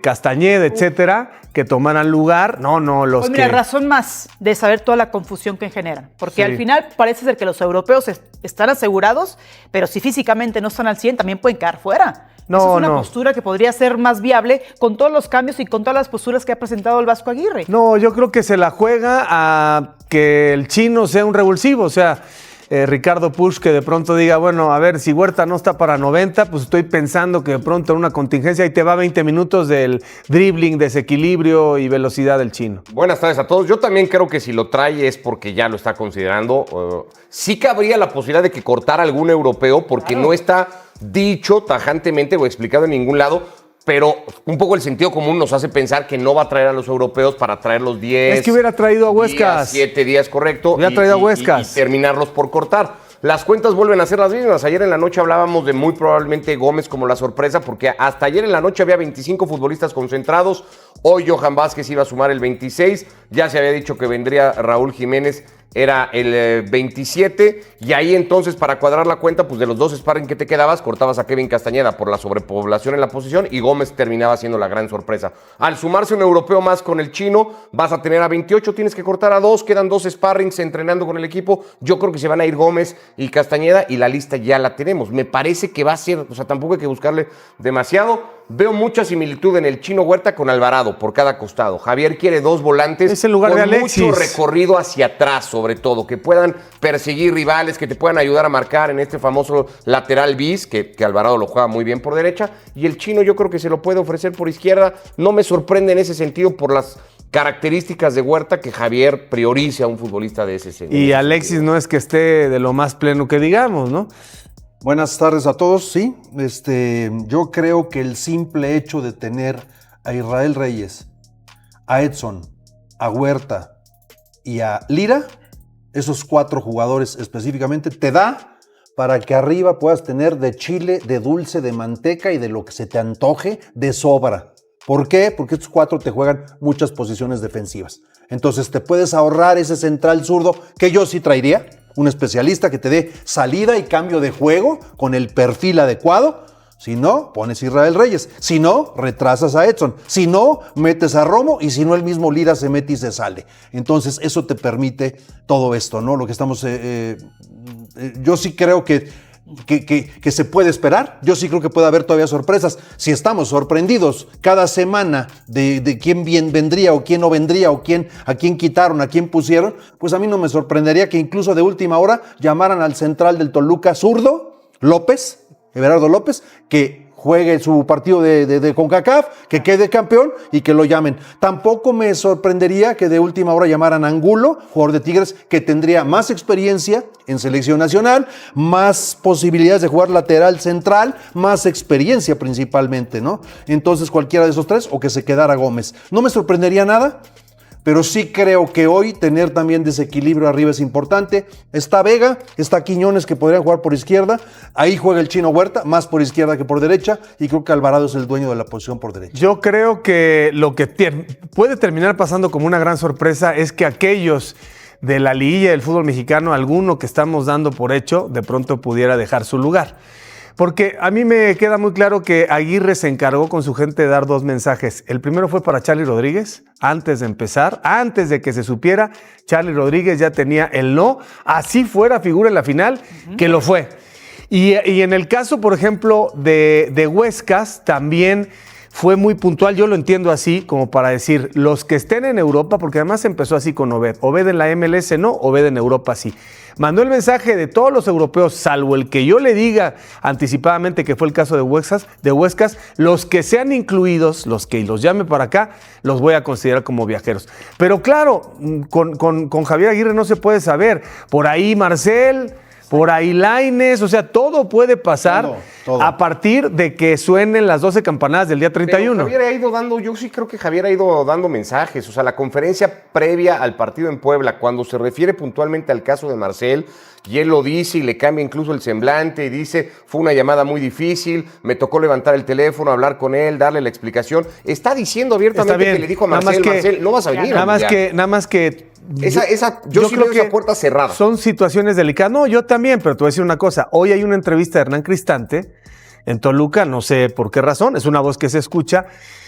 Castañeda, etcétera, que tomaran lugar. Pues mira, razón más de saber toda la confusión que generan. Porque al final parece ser que los europeos están asegurados, pero si físicamente no están al 100, también pueden quedar fuera. Esa es una postura que podría ser más viable con todos los cambios y con todas las posturas que ha presentado el Vasco Aguirre. No, yo creo que se la juega a que el Chino sea un revulsivo. O sea, Ricardo Puch que de pronto diga, bueno, a ver, si Huerta no está para 90, pues estoy pensando que de pronto en una contingencia ahí te va 20 minutos del dribbling, desequilibrio y velocidad del chino. Buenas tardes a todos. Yo también creo que si lo trae es porque ya lo está considerando. Sí cabría la posibilidad de que cortara algún europeo porque no está dicho tajantemente o explicado en ningún lado. Pero un poco el sentido común nos hace pensar que no va a traer a los europeos para traer los 10. Es que hubiera traído a Huescas. 7 días, correcto. Hubiera traído a Huescas. Y terminarlos por cortar. Las cuentas vuelven a ser las mismas. Ayer en la noche hablábamos de muy probablemente Gómez como la sorpresa, porque hasta ayer en la noche había 25 futbolistas concentrados. Hoy Johan Vázquez iba a sumar el 26. Ya se había dicho que vendría Raúl Jiménez. Era el 27, y ahí entonces para cuadrar la cuenta, pues de los 2 sparring que te quedabas, cortabas a Kevin Castañeda por la sobrepoblación en la posición y Gómez terminaba siendo la gran sorpresa. Al sumarse un europeo más con el chino, vas a tener a 28, tienes que cortar a 2, quedan 2 sparrings entrenando con el equipo. Yo creo que se van a ir Gómez y Castañeda y la lista ya la tenemos. Me parece que va a ser, o sea, tampoco hay que buscarle demasiado. Veo mucha similitud en el Chino Huerta con Alvarado por cada costado. Javier quiere 2 volantes es el lugar con de Alexis. Mucho recorrido hacia atrás, sobre todo, que puedan perseguir rivales, que te puedan ayudar a marcar en este famoso lateral bis, que Alvarado lo juega muy bien por derecha, y el Chino yo creo que se lo puede ofrecer por izquierda. No me sorprende en ese sentido por las características de Huerta que Javier priorice a un futbolista de ese sentido. Y Alexis no es que esté de lo más pleno que digamos, ¿no? Buenas tardes a todos, sí. Yo creo que el simple hecho de tener a Israel Reyes, a Edson, a Huerta y a Lira, esos 4 jugadores específicamente, te da para que arriba puedas tener de chile, de dulce, de manteca y de lo que se te antoje de sobra. ¿Por qué? Porque estos 4 te juegan muchas posiciones defensivas. Entonces te puedes ahorrar ese central zurdo que yo sí traería. Un especialista que te dé salida y cambio de juego con el perfil adecuado. Si no, pones a Israel Reyes. Si no, retrasas a Edson. Si no, metes a Romo. Y si no, el mismo Lira se mete y se sale. Entonces, eso te permite todo esto, ¿no? Lo que estamos... yo sí creo que se puede esperar. Yo sí creo que puede haber todavía sorpresas. Si estamos sorprendidos cada semana de quién bien vendría o quién no vendría o a quién quitaron, a quién pusieron, pues a mí no me sorprendería que incluso de última hora llamaran al central del Toluca zurdo, López, Everardo López, que juegue su partido de CONCACAF, que quede campeón y que lo llamen. Tampoco me sorprendería que de última hora llamaran a Angulo, jugador de Tigres, que tendría más experiencia en selección nacional, más posibilidades de jugar lateral central, más experiencia principalmente, ¿no? Entonces cualquiera de esos 3 o que se quedara Gómez. No me sorprendería nada. Pero sí creo que hoy tener también desequilibrio arriba es importante. Está Vega, está Quiñones que podrían jugar por izquierda. Ahí juega el Chino Huerta, más por izquierda que por derecha. Y creo que Alvarado es el dueño de la posición por derecha. Yo creo que lo que puede terminar pasando como una gran sorpresa es que aquellos de la liguilla del fútbol mexicano, alguno que estamos dando por hecho, de pronto pudiera dejar su lugar. Porque a mí me queda muy claro que Aguirre se encargó con su gente de dar 2 mensajes. El primero fue para Charly Rodríguez, antes de empezar, antes de que se supiera, Charly Rodríguez ya tenía el no, así fuera figura en la final, que lo fue. Y en el caso, por ejemplo, de Huescas, también fue muy puntual, yo lo entiendo así, como para decir, los que estén en Europa, porque además empezó así con Obed. Obed en la MLS no, Obed en Europa sí. Mandó el mensaje de todos los europeos, salvo el que yo le diga anticipadamente que fue el caso de Huescas, los que sean incluidos, los que los llame para acá, los voy a considerar como viajeros. Pero claro, con Javier Aguirre no se puede saber. Por ahí Marcel, por ahí Lainez, o sea, todo puede pasar todo. A partir de que suenen las 12 campanadas del día 31. Pero Javier ha ido dando, yo sí creo que Javier ha ido dando mensajes, o sea, la conferencia previa al partido en Puebla, cuando se refiere puntualmente al caso de Marcel, y él lo dice y le cambia incluso el semblante y dice, fue una llamada muy difícil, me tocó levantar el teléfono, hablar con él, darle la explicación. Está diciendo abiertamente que le dijo a Marcel, Marcel, no vas a venir. Nada más que yo sí creo que esa puerta cerrada. Son situaciones delicadas. No, yo también, pero te voy a decir una cosa. Hoy hay una entrevista de Hernán Cristante en Toluca, no sé por qué razón, es una voz que se escucha,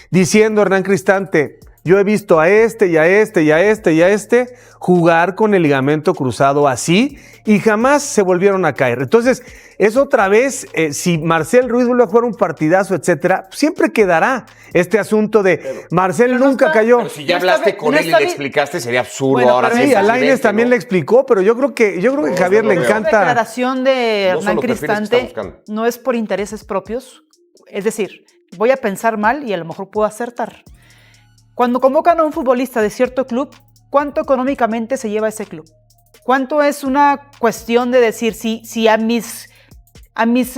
diciendo Hernán Cristante, Yo he visto a este y a este y a este y a este jugar con el ligamento cruzado así y jamás se volvieron a caer. Entonces, es otra vez, si Marcel Ruiz vuelve a jugar un partidazo, etcétera, siempre quedará este asunto de Marcel nunca cayó. Pero si ya hablaste con él y le explicaste, sería absurdo. Bueno, ahora sí, a Lainez también le explicó, pero yo creo que Javier le encanta. La declaración de No son Hernán los perfiles que está Cristante buscando. no es por intereses propios. Es decir, voy a pensar mal y a lo mejor puedo acertar. Cuando convocan a un futbolista de cierto club, ¿cuánto económicamente se lleva ese club? ¿Cuánto es una cuestión de decir si a mis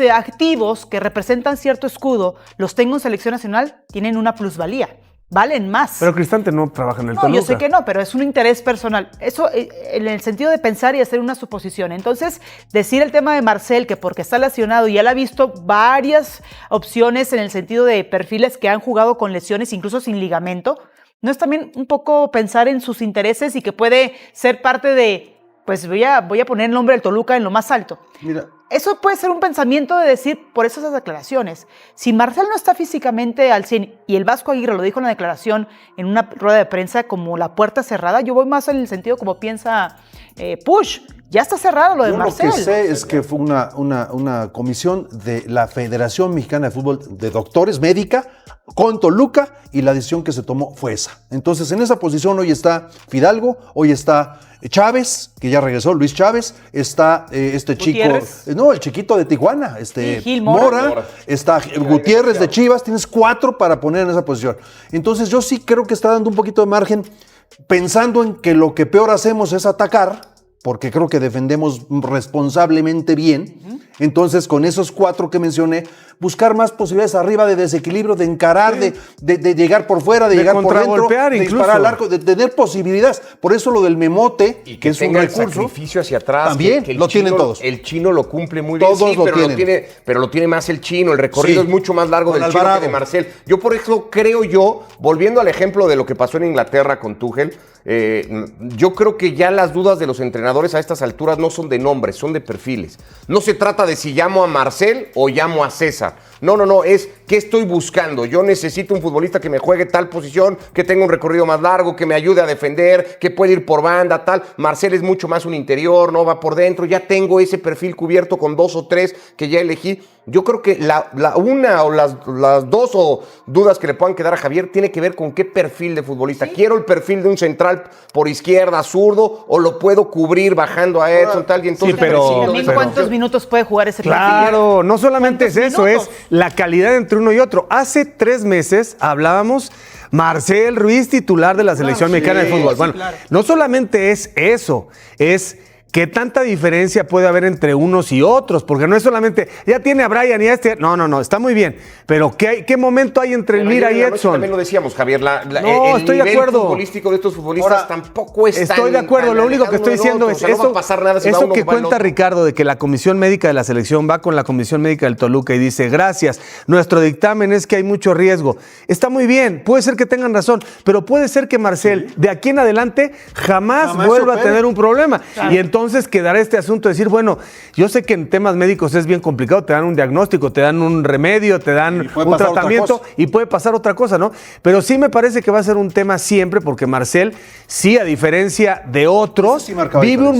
activos que representan cierto escudo los tengo en selección nacional, tienen una plusvalía? Valen más. Pero Cristante no trabaja en el Toluca. No, yo sé que no, pero es un interés personal. Eso en el sentido de pensar y hacer una suposición. Entonces, decir el tema de Marcel, que porque está lesionado y él ha visto varias opciones en el sentido de perfiles que han jugado con lesiones, incluso sin ligamento, ¿no es también un poco pensar en sus intereses y que puede ser parte de, pues voy a poner el nombre del Toluca en lo más alto? Mira, Eso puede ser un pensamiento de decir, por esas declaraciones. Si Marcel no está físicamente al 100, y el Vasco Aguirre lo dijo en la declaración, en una rueda de prensa, como la puerta cerrada, yo voy más en el sentido como piensa Push. Ya está cerrado lo de Marcel. Lo que sé es que fue una comisión de la Federación Mexicana de Fútbol de doctores, médica, con Toluca, y la decisión que se tomó fue esa. Entonces, en esa posición hoy está Fidalgo, hoy está Chávez, que ya regresó, Luis Chávez, está este chico, el chiquito de Tijuana, Gil Mora, está Gutiérrez de Chivas, tienes 4 para poner en esa posición. Entonces, yo sí creo que está dando un poquito de margen, pensando en que lo que peor hacemos es atacar, porque creo que defendemos responsablemente bien. Entonces, con esos 4 que mencioné, buscar más posibilidades arriba de desequilibrio, de encarar, de llegar por fuera, de llegar por dentro, de disparar al arco, de tener posibilidades. Por eso lo del memote, y que es un recurso. El sacrificio hacia atrás. También que lo tienen todos. El chino lo cumple muy bien. Todos lo tienen. Pero lo tiene más el chino. El recorrido es mucho más largo del chino que de Marcel. Yo por eso creo volviendo al ejemplo de lo que pasó en Inglaterra con Tuchel, yo creo que ya las dudas de los entrenadores a estas alturas no son de nombres, son de perfiles. No se trata de si llamo a Marcel o llamo a César. No, es ¿qué estoy buscando? Yo necesito un futbolista que me juegue tal posición, que tenga un recorrido más largo, que me ayude a defender, que puede ir por banda, tal. Marcel es mucho más un interior, no va por dentro. Ya tengo ese perfil cubierto con 2 o 3 que ya elegí. Yo creo que una o las 2 dudas que le puedan quedar a Javier tiene que ver con qué perfil de futbolista. ¿Quiero el perfil de un central por izquierda, zurdo, o lo puedo cubrir bajando a Edson, tal? Y entonces también ¿cuántos minutos puede jugar ese perfil? Claro, no solamente es eso, es la calidad entre uno y otro. Hace 3 meses hablábamos Marcel Ruiz, titular de la selección mexicana de fútbol. Bueno, no solamente es eso, es ¿qué tanta diferencia puede haber entre unos y otros? Porque no es solamente, ya tiene a Brian y a este. No, está muy bien. Pero ¿qué momento hay entre Elmira y Edson? También lo decíamos, Javier. No, estoy de acuerdo. El futbolístico de estos futbolistas tampoco es Estoy de acuerdo. Lo único que estoy diciendo es eso. No va a pasar nada si eso que cuenta Ricardo, de que la Comisión Médica de la Selección va con la Comisión Médica del Toluca y dice, gracias, nuestro dictamen es que hay mucho riesgo. Está muy bien, puede ser que tengan razón, pero puede ser que Marcel, de aquí en adelante, jamás vuelva a tener un problema. Y entonces quedará este asunto de decir, bueno, yo sé que en temas médicos es bien complicado, te dan un diagnóstico, te dan un remedio, te dan un tratamiento y puede pasar otra cosa, ¿no? Pero sí me parece que va a ser un tema siempre, porque Marcel, sí, a diferencia de otros, vive un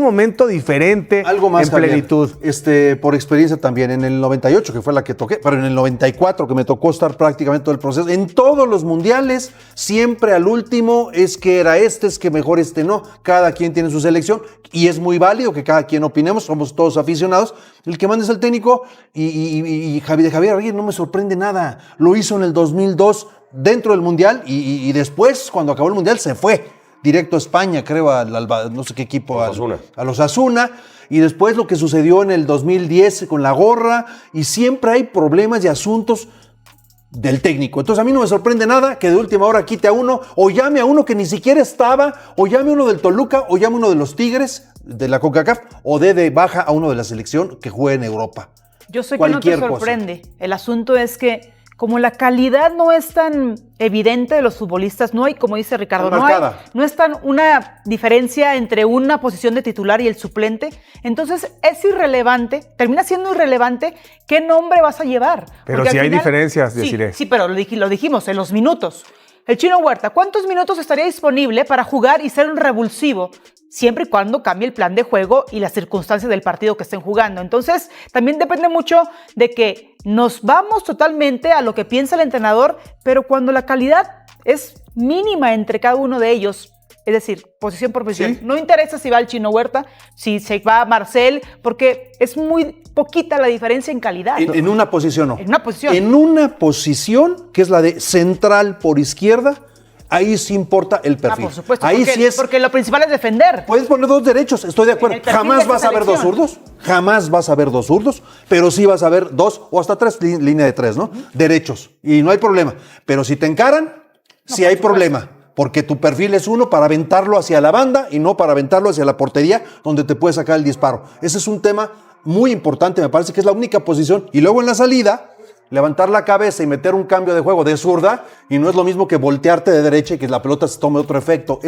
momento diferente. Algo más, en plenitud. Javier, por experiencia también, en el 98, que fue la que toqué, pero en el 94, que me tocó estar prácticamente todo el proceso, en todos los mundiales, siempre al último es que era es que mejor no, cada quien tiene su selección, y es muy válido que cada quien opinemos, somos todos aficionados. El que manda es el técnico, y Javier Aguirre no me sorprende nada. Lo hizo en el 2002 dentro del Mundial, y después, cuando acabó el Mundial, se fue directo a España, creo, no sé qué equipo, a los Osasuna, y después lo que sucedió en el 2010 con la gorra, y siempre hay problemas y asuntos del técnico. Entonces a mí no me sorprende nada que de última hora quite a uno, o llame a uno que ni siquiera estaba, o llame a uno del Toluca, o llame a uno de los Tigres, de la CONCACAF, o dé de baja a uno de la selección que juegue en Europa. Yo sé que no te sorprende. El asunto es que como la calidad no es tan evidente de los futbolistas, no hay, como dice Ricardo, no es tan una diferencia entre una posición de titular y el suplente, entonces es irrelevante, termina siendo irrelevante qué nombre vas a llevar. Pero si hay diferencias, deciré. Sí, pero lo dijimos, en los minutos. el Chino Huerta, ¿cuántos minutos estaría disponible para jugar y ser un revulsivo? Siempre y cuando cambie el plan de juego y las circunstancias del partido que estén jugando. Entonces, también depende mucho de que nos vamos totalmente a lo que piensa el entrenador, pero cuando la calidad es mínima entre cada uno de ellos, es decir, posición por posición. ¿Sí? No interesa si va el Chino Huerta, si se va Marcel, porque es muy poquita la diferencia en calidad. En una posición no. En una posición. En una posición, que es la de central por izquierda, ahí sí importa el perfil. Por supuesto, ahí porque, sí es. Porque lo principal es defender. Puedes poner dos derechos, estoy de acuerdo. Jamás vas a ver dos zurdos. Jamás vas a ver dos zurdos, pero sí vas a ver dos o hasta tres, línea de tres, ¿no? Derechos. Y no hay problema. Pero si te encaran, sí hay problema. Porque tu perfil es uno para aventarlo hacia la banda y no para aventarlo hacia la portería, donde te puede sacar el disparo. Ese es un tema muy importante, me parece que es la única posición. Y luego en la salida, levantar la cabeza y meter un cambio de juego de zurda, y no es lo mismo que voltearte de derecha y que la pelota se tome otro efecto.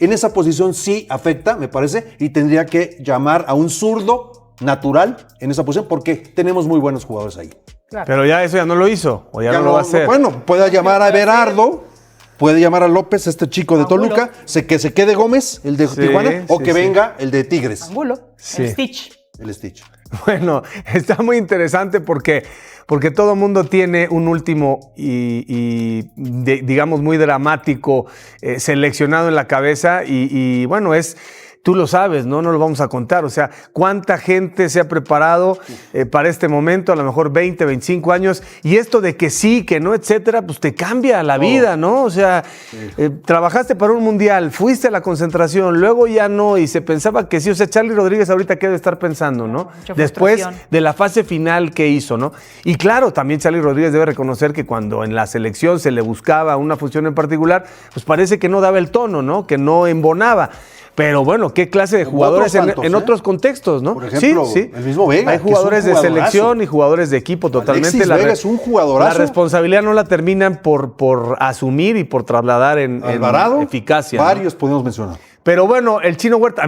En esa posición sí afecta, me parece, y tendría que llamar a un zurdo natural en esa posición, porque tenemos muy buenos jugadores ahí. Claro. Pero ya eso ya no lo hizo, o ya no lo va a hacer. Bueno, puede llamar a Everardo, puede llamar a López, este chico de Toluca, que se quede Gómez, el de Tijuana, o que venga el de Tigres. Angulo, el Stitch. El Stitch. Bueno, está muy interesante porque todo el mundo tiene un último digamos, muy dramático seleccionado en la cabeza y bueno, tú lo sabes, ¿no? No lo vamos a contar. O sea, ¿cuánta gente se ha preparado para este momento? A lo mejor 20, 25 años. Y esto de que sí, que no, etcétera, pues te cambia la vida, ¿no? O sea, trabajaste para un mundial, fuiste a la concentración, luego ya no, y se pensaba que sí. O sea, Charly Rodríguez ahorita qué debe estar pensando, ¿no? Después de la fase final que hizo, ¿no? Y claro, también Charly Rodríguez debe reconocer que cuando en la selección se le buscaba una función en particular, pues parece que no daba el tono, ¿no? Que no embonaba. Pero bueno, ¿qué clase de jugadores en otros contextos, no? Por ejemplo, el mismo Vega. Hay jugadores de selección y jugadores de equipo totalmente. Alexis Vega es un jugadorazo. La responsabilidad no la terminan por asumir y por trasladar en eficacia. Varios podemos mencionar. Pero bueno, el Chino Huerta,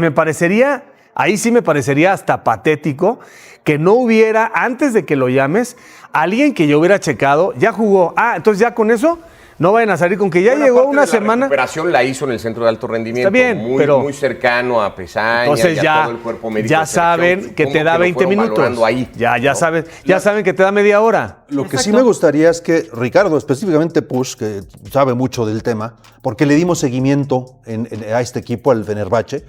ahí sí me parecería hasta patético que no hubiera, antes de que lo llames, alguien que yo hubiera checado, ya jugó. Entonces ya con eso... No vayan a salir con que ya llegó una semana. La recuperación la hizo en el centro de alto rendimiento. Está bien, muy cercano a Pesaña. Entonces ya todo el cuerpo médico. Ya saben que te da 20 minutos. Ahí. Ya saben que te da media hora. Lo que sí me gustaría es que Ricardo, específicamente Push, que sabe mucho del tema, porque le dimos seguimiento a este equipo, al Fenerbahce.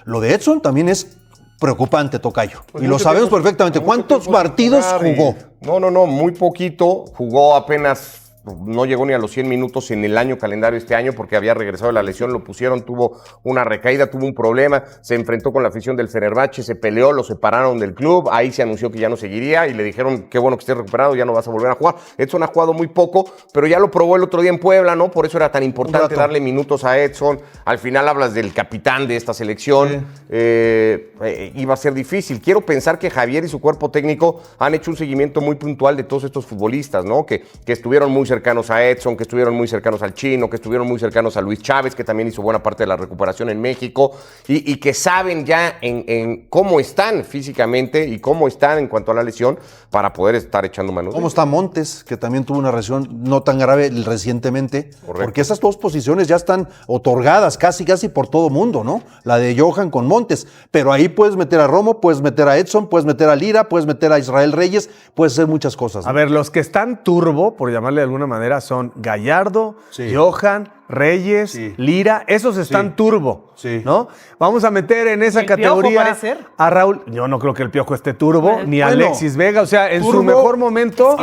Lo de Edson también es preocupante, tocayo. Pues y lo sabemos perfectamente. ¿Cuántos partidos jugó? No, muy poquito. Jugó apenas... No llegó ni a los 100 minutos en el año calendario este año porque había regresado de la lesión, lo pusieron, tuvo una recaída, tuvo un problema, se enfrentó con la afición del Fenerbahce, se peleó, lo separaron del club, ahí se anunció que ya no seguiría y le dijeron, qué bueno que estés recuperado, ya no vas a volver a jugar. Edson ha jugado muy poco, pero ya lo probó el otro día en Puebla, ¿no? Por eso era tan importante darle minutos a Edson. Al final hablas del capitán de esta selección, iba a ser difícil. Quiero pensar que Javier y su cuerpo técnico han hecho un seguimiento muy puntual de todos estos futbolistas, ¿no? Que estuvieron muy cercanos a Edson, que estuvieron muy cercanos al Chino, que estuvieron muy cercanos a Luis Chávez, que también hizo buena parte de la recuperación en México, y que saben ya en cómo están físicamente y cómo están en cuanto a la lesión para poder estar echando manos. ¿Cómo está Montes, que también tuvo una lesión no tan grave recientemente? Correcto. Porque esas dos posiciones ya están otorgadas casi por todo mundo, ¿no? La de Johan con Montes, pero ahí puedes meter a Romo, puedes meter a Edson, puedes meter a Lira, puedes meter a Israel Reyes, puedes hacer muchas cosas, ¿no? A ver, los que están turbo, por llamarle de alguna manera, son Gallardo, Johan, Reyes, Lira, esos están turbo, ¿no? Vamos a meter en esa categoría a Raúl. Yo no creo que el Piojo esté turbo, ni Alexis Vega, o sea, en su mejor momento.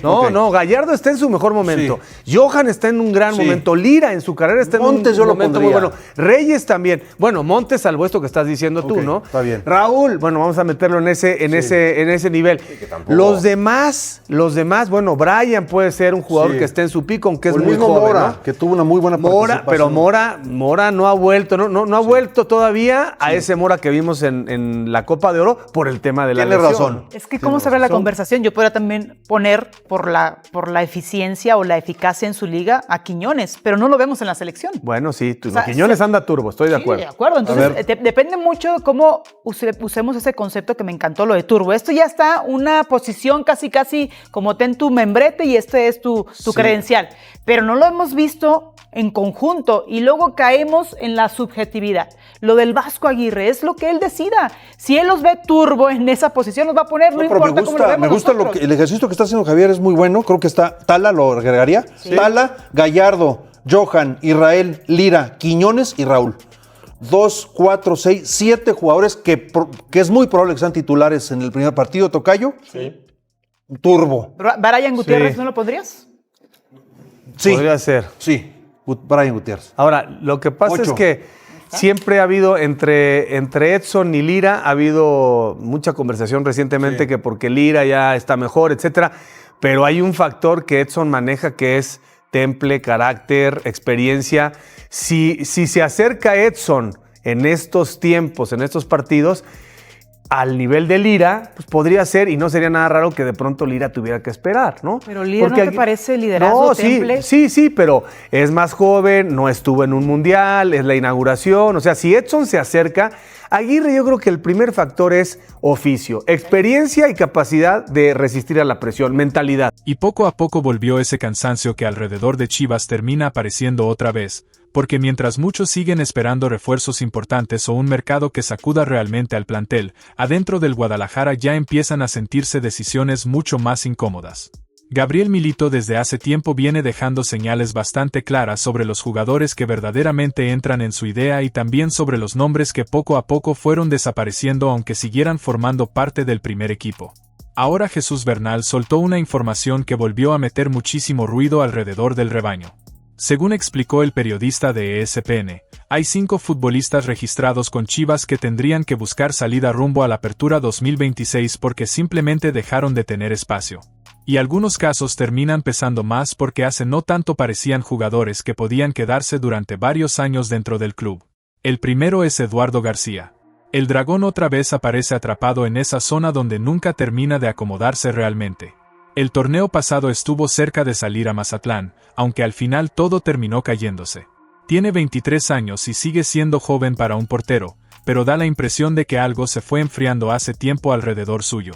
No, Gallardo está en su mejor momento. Johan está en un gran momento. Lira en su carrera está Montes en un momento muy bueno. Reyes también. Bueno, Montes, salvo esto que estás diciendo tú, ¿no? Está bien. Raúl, bueno, vamos a meterlo en ese nivel. Los demás, bueno, Brian puede ser un jugador que esté en su pico, aunque es muy joven, Mora, ¿no? que tuvo una muy buena participación. Pero Mora no ha vuelto, no ha vuelto todavía a ese Mora que vimos en la Copa de Oro por el tema de la lesión. Tiene razón. Es que cómo se ve la conversación, yo podría también poner por la eficiencia o la eficacia en su liga a Quiñones, pero no lo vemos en la selección. Bueno, sí, Quiñones anda turbo, estoy de acuerdo. Sí, de acuerdo, entonces depende mucho de cómo usemos ese concepto que me encantó, lo de turbo. Esto ya está una posición casi como ten tu membrete y este es tu credencial, pero no lo hemos visto en conjunto y luego caemos en la subjetividad. Lo del Vasco Aguirre es lo que él decida. Si él los ve turbo en esa posición, los va a poner, no importa cómo lo vemos me gusta nosotros. el ejercicio que está haciendo Javier es muy bueno. Creo que está Tala, lo agregaría. Sí. Tala, Gallardo, Johan, Israel, Lira, Quiñones y Raúl. 2, 4, 6, 7 jugadores que es muy probable que sean titulares en el primer partido. Tocayo. Sí. Turbo. ¿Brian Gutiérrez no lo pondrías? Sí. Podría ser. Sí, Brian Gutiérrez. Ahora, lo que pasa es que siempre ha habido, entre Edson y Lira, ha habido mucha conversación recientemente que porque Lira ya está mejor, etcétera. Pero hay un factor que Edson maneja que es temple, carácter, experiencia. Si se acerca Edson en estos tiempos, en estos partidos, al nivel de Lira, pues podría ser, y no sería nada raro que de pronto Lira tuviera que esperar, ¿no? Pero Lira, ¿no te parece liderazgo, no, temple? Sí, pero es más joven, no estuvo en un mundial, es la inauguración. O sea, si Edson se acerca, Aguirre yo creo que el primer factor es oficio, experiencia y capacidad de resistir a la presión, mentalidad. Y poco a poco volvió ese cansancio que alrededor de Chivas termina apareciendo otra vez, porque mientras muchos siguen esperando refuerzos importantes o un mercado que sacuda realmente al plantel, adentro del Guadalajara ya empiezan a sentirse decisiones mucho más incómodas. Gabriel Milito desde hace tiempo viene dejando señales bastante claras sobre los jugadores que verdaderamente entran en su idea y también sobre los nombres que poco a poco fueron desapareciendo aunque siguieran formando parte del primer equipo. Ahora Jesús Bernal soltó una información que volvió a meter muchísimo ruido alrededor del rebaño. Según explicó el periodista de ESPN, hay 5 futbolistas registrados con Chivas que tendrían que buscar salida rumbo a la Apertura 2026 porque simplemente dejaron de tener espacio. Y algunos casos terminan pesando más porque hace no tanto parecían jugadores que podían quedarse durante varios años dentro del club. El primero es Eduardo García. El Dragón otra vez aparece atrapado en esa zona donde nunca termina de acomodarse realmente. El torneo pasado estuvo cerca de salir a Mazatlán, aunque al final todo terminó cayéndose. Tiene 23 años y sigue siendo joven para un portero, pero da la impresión de que algo se fue enfriando hace tiempo alrededor suyo.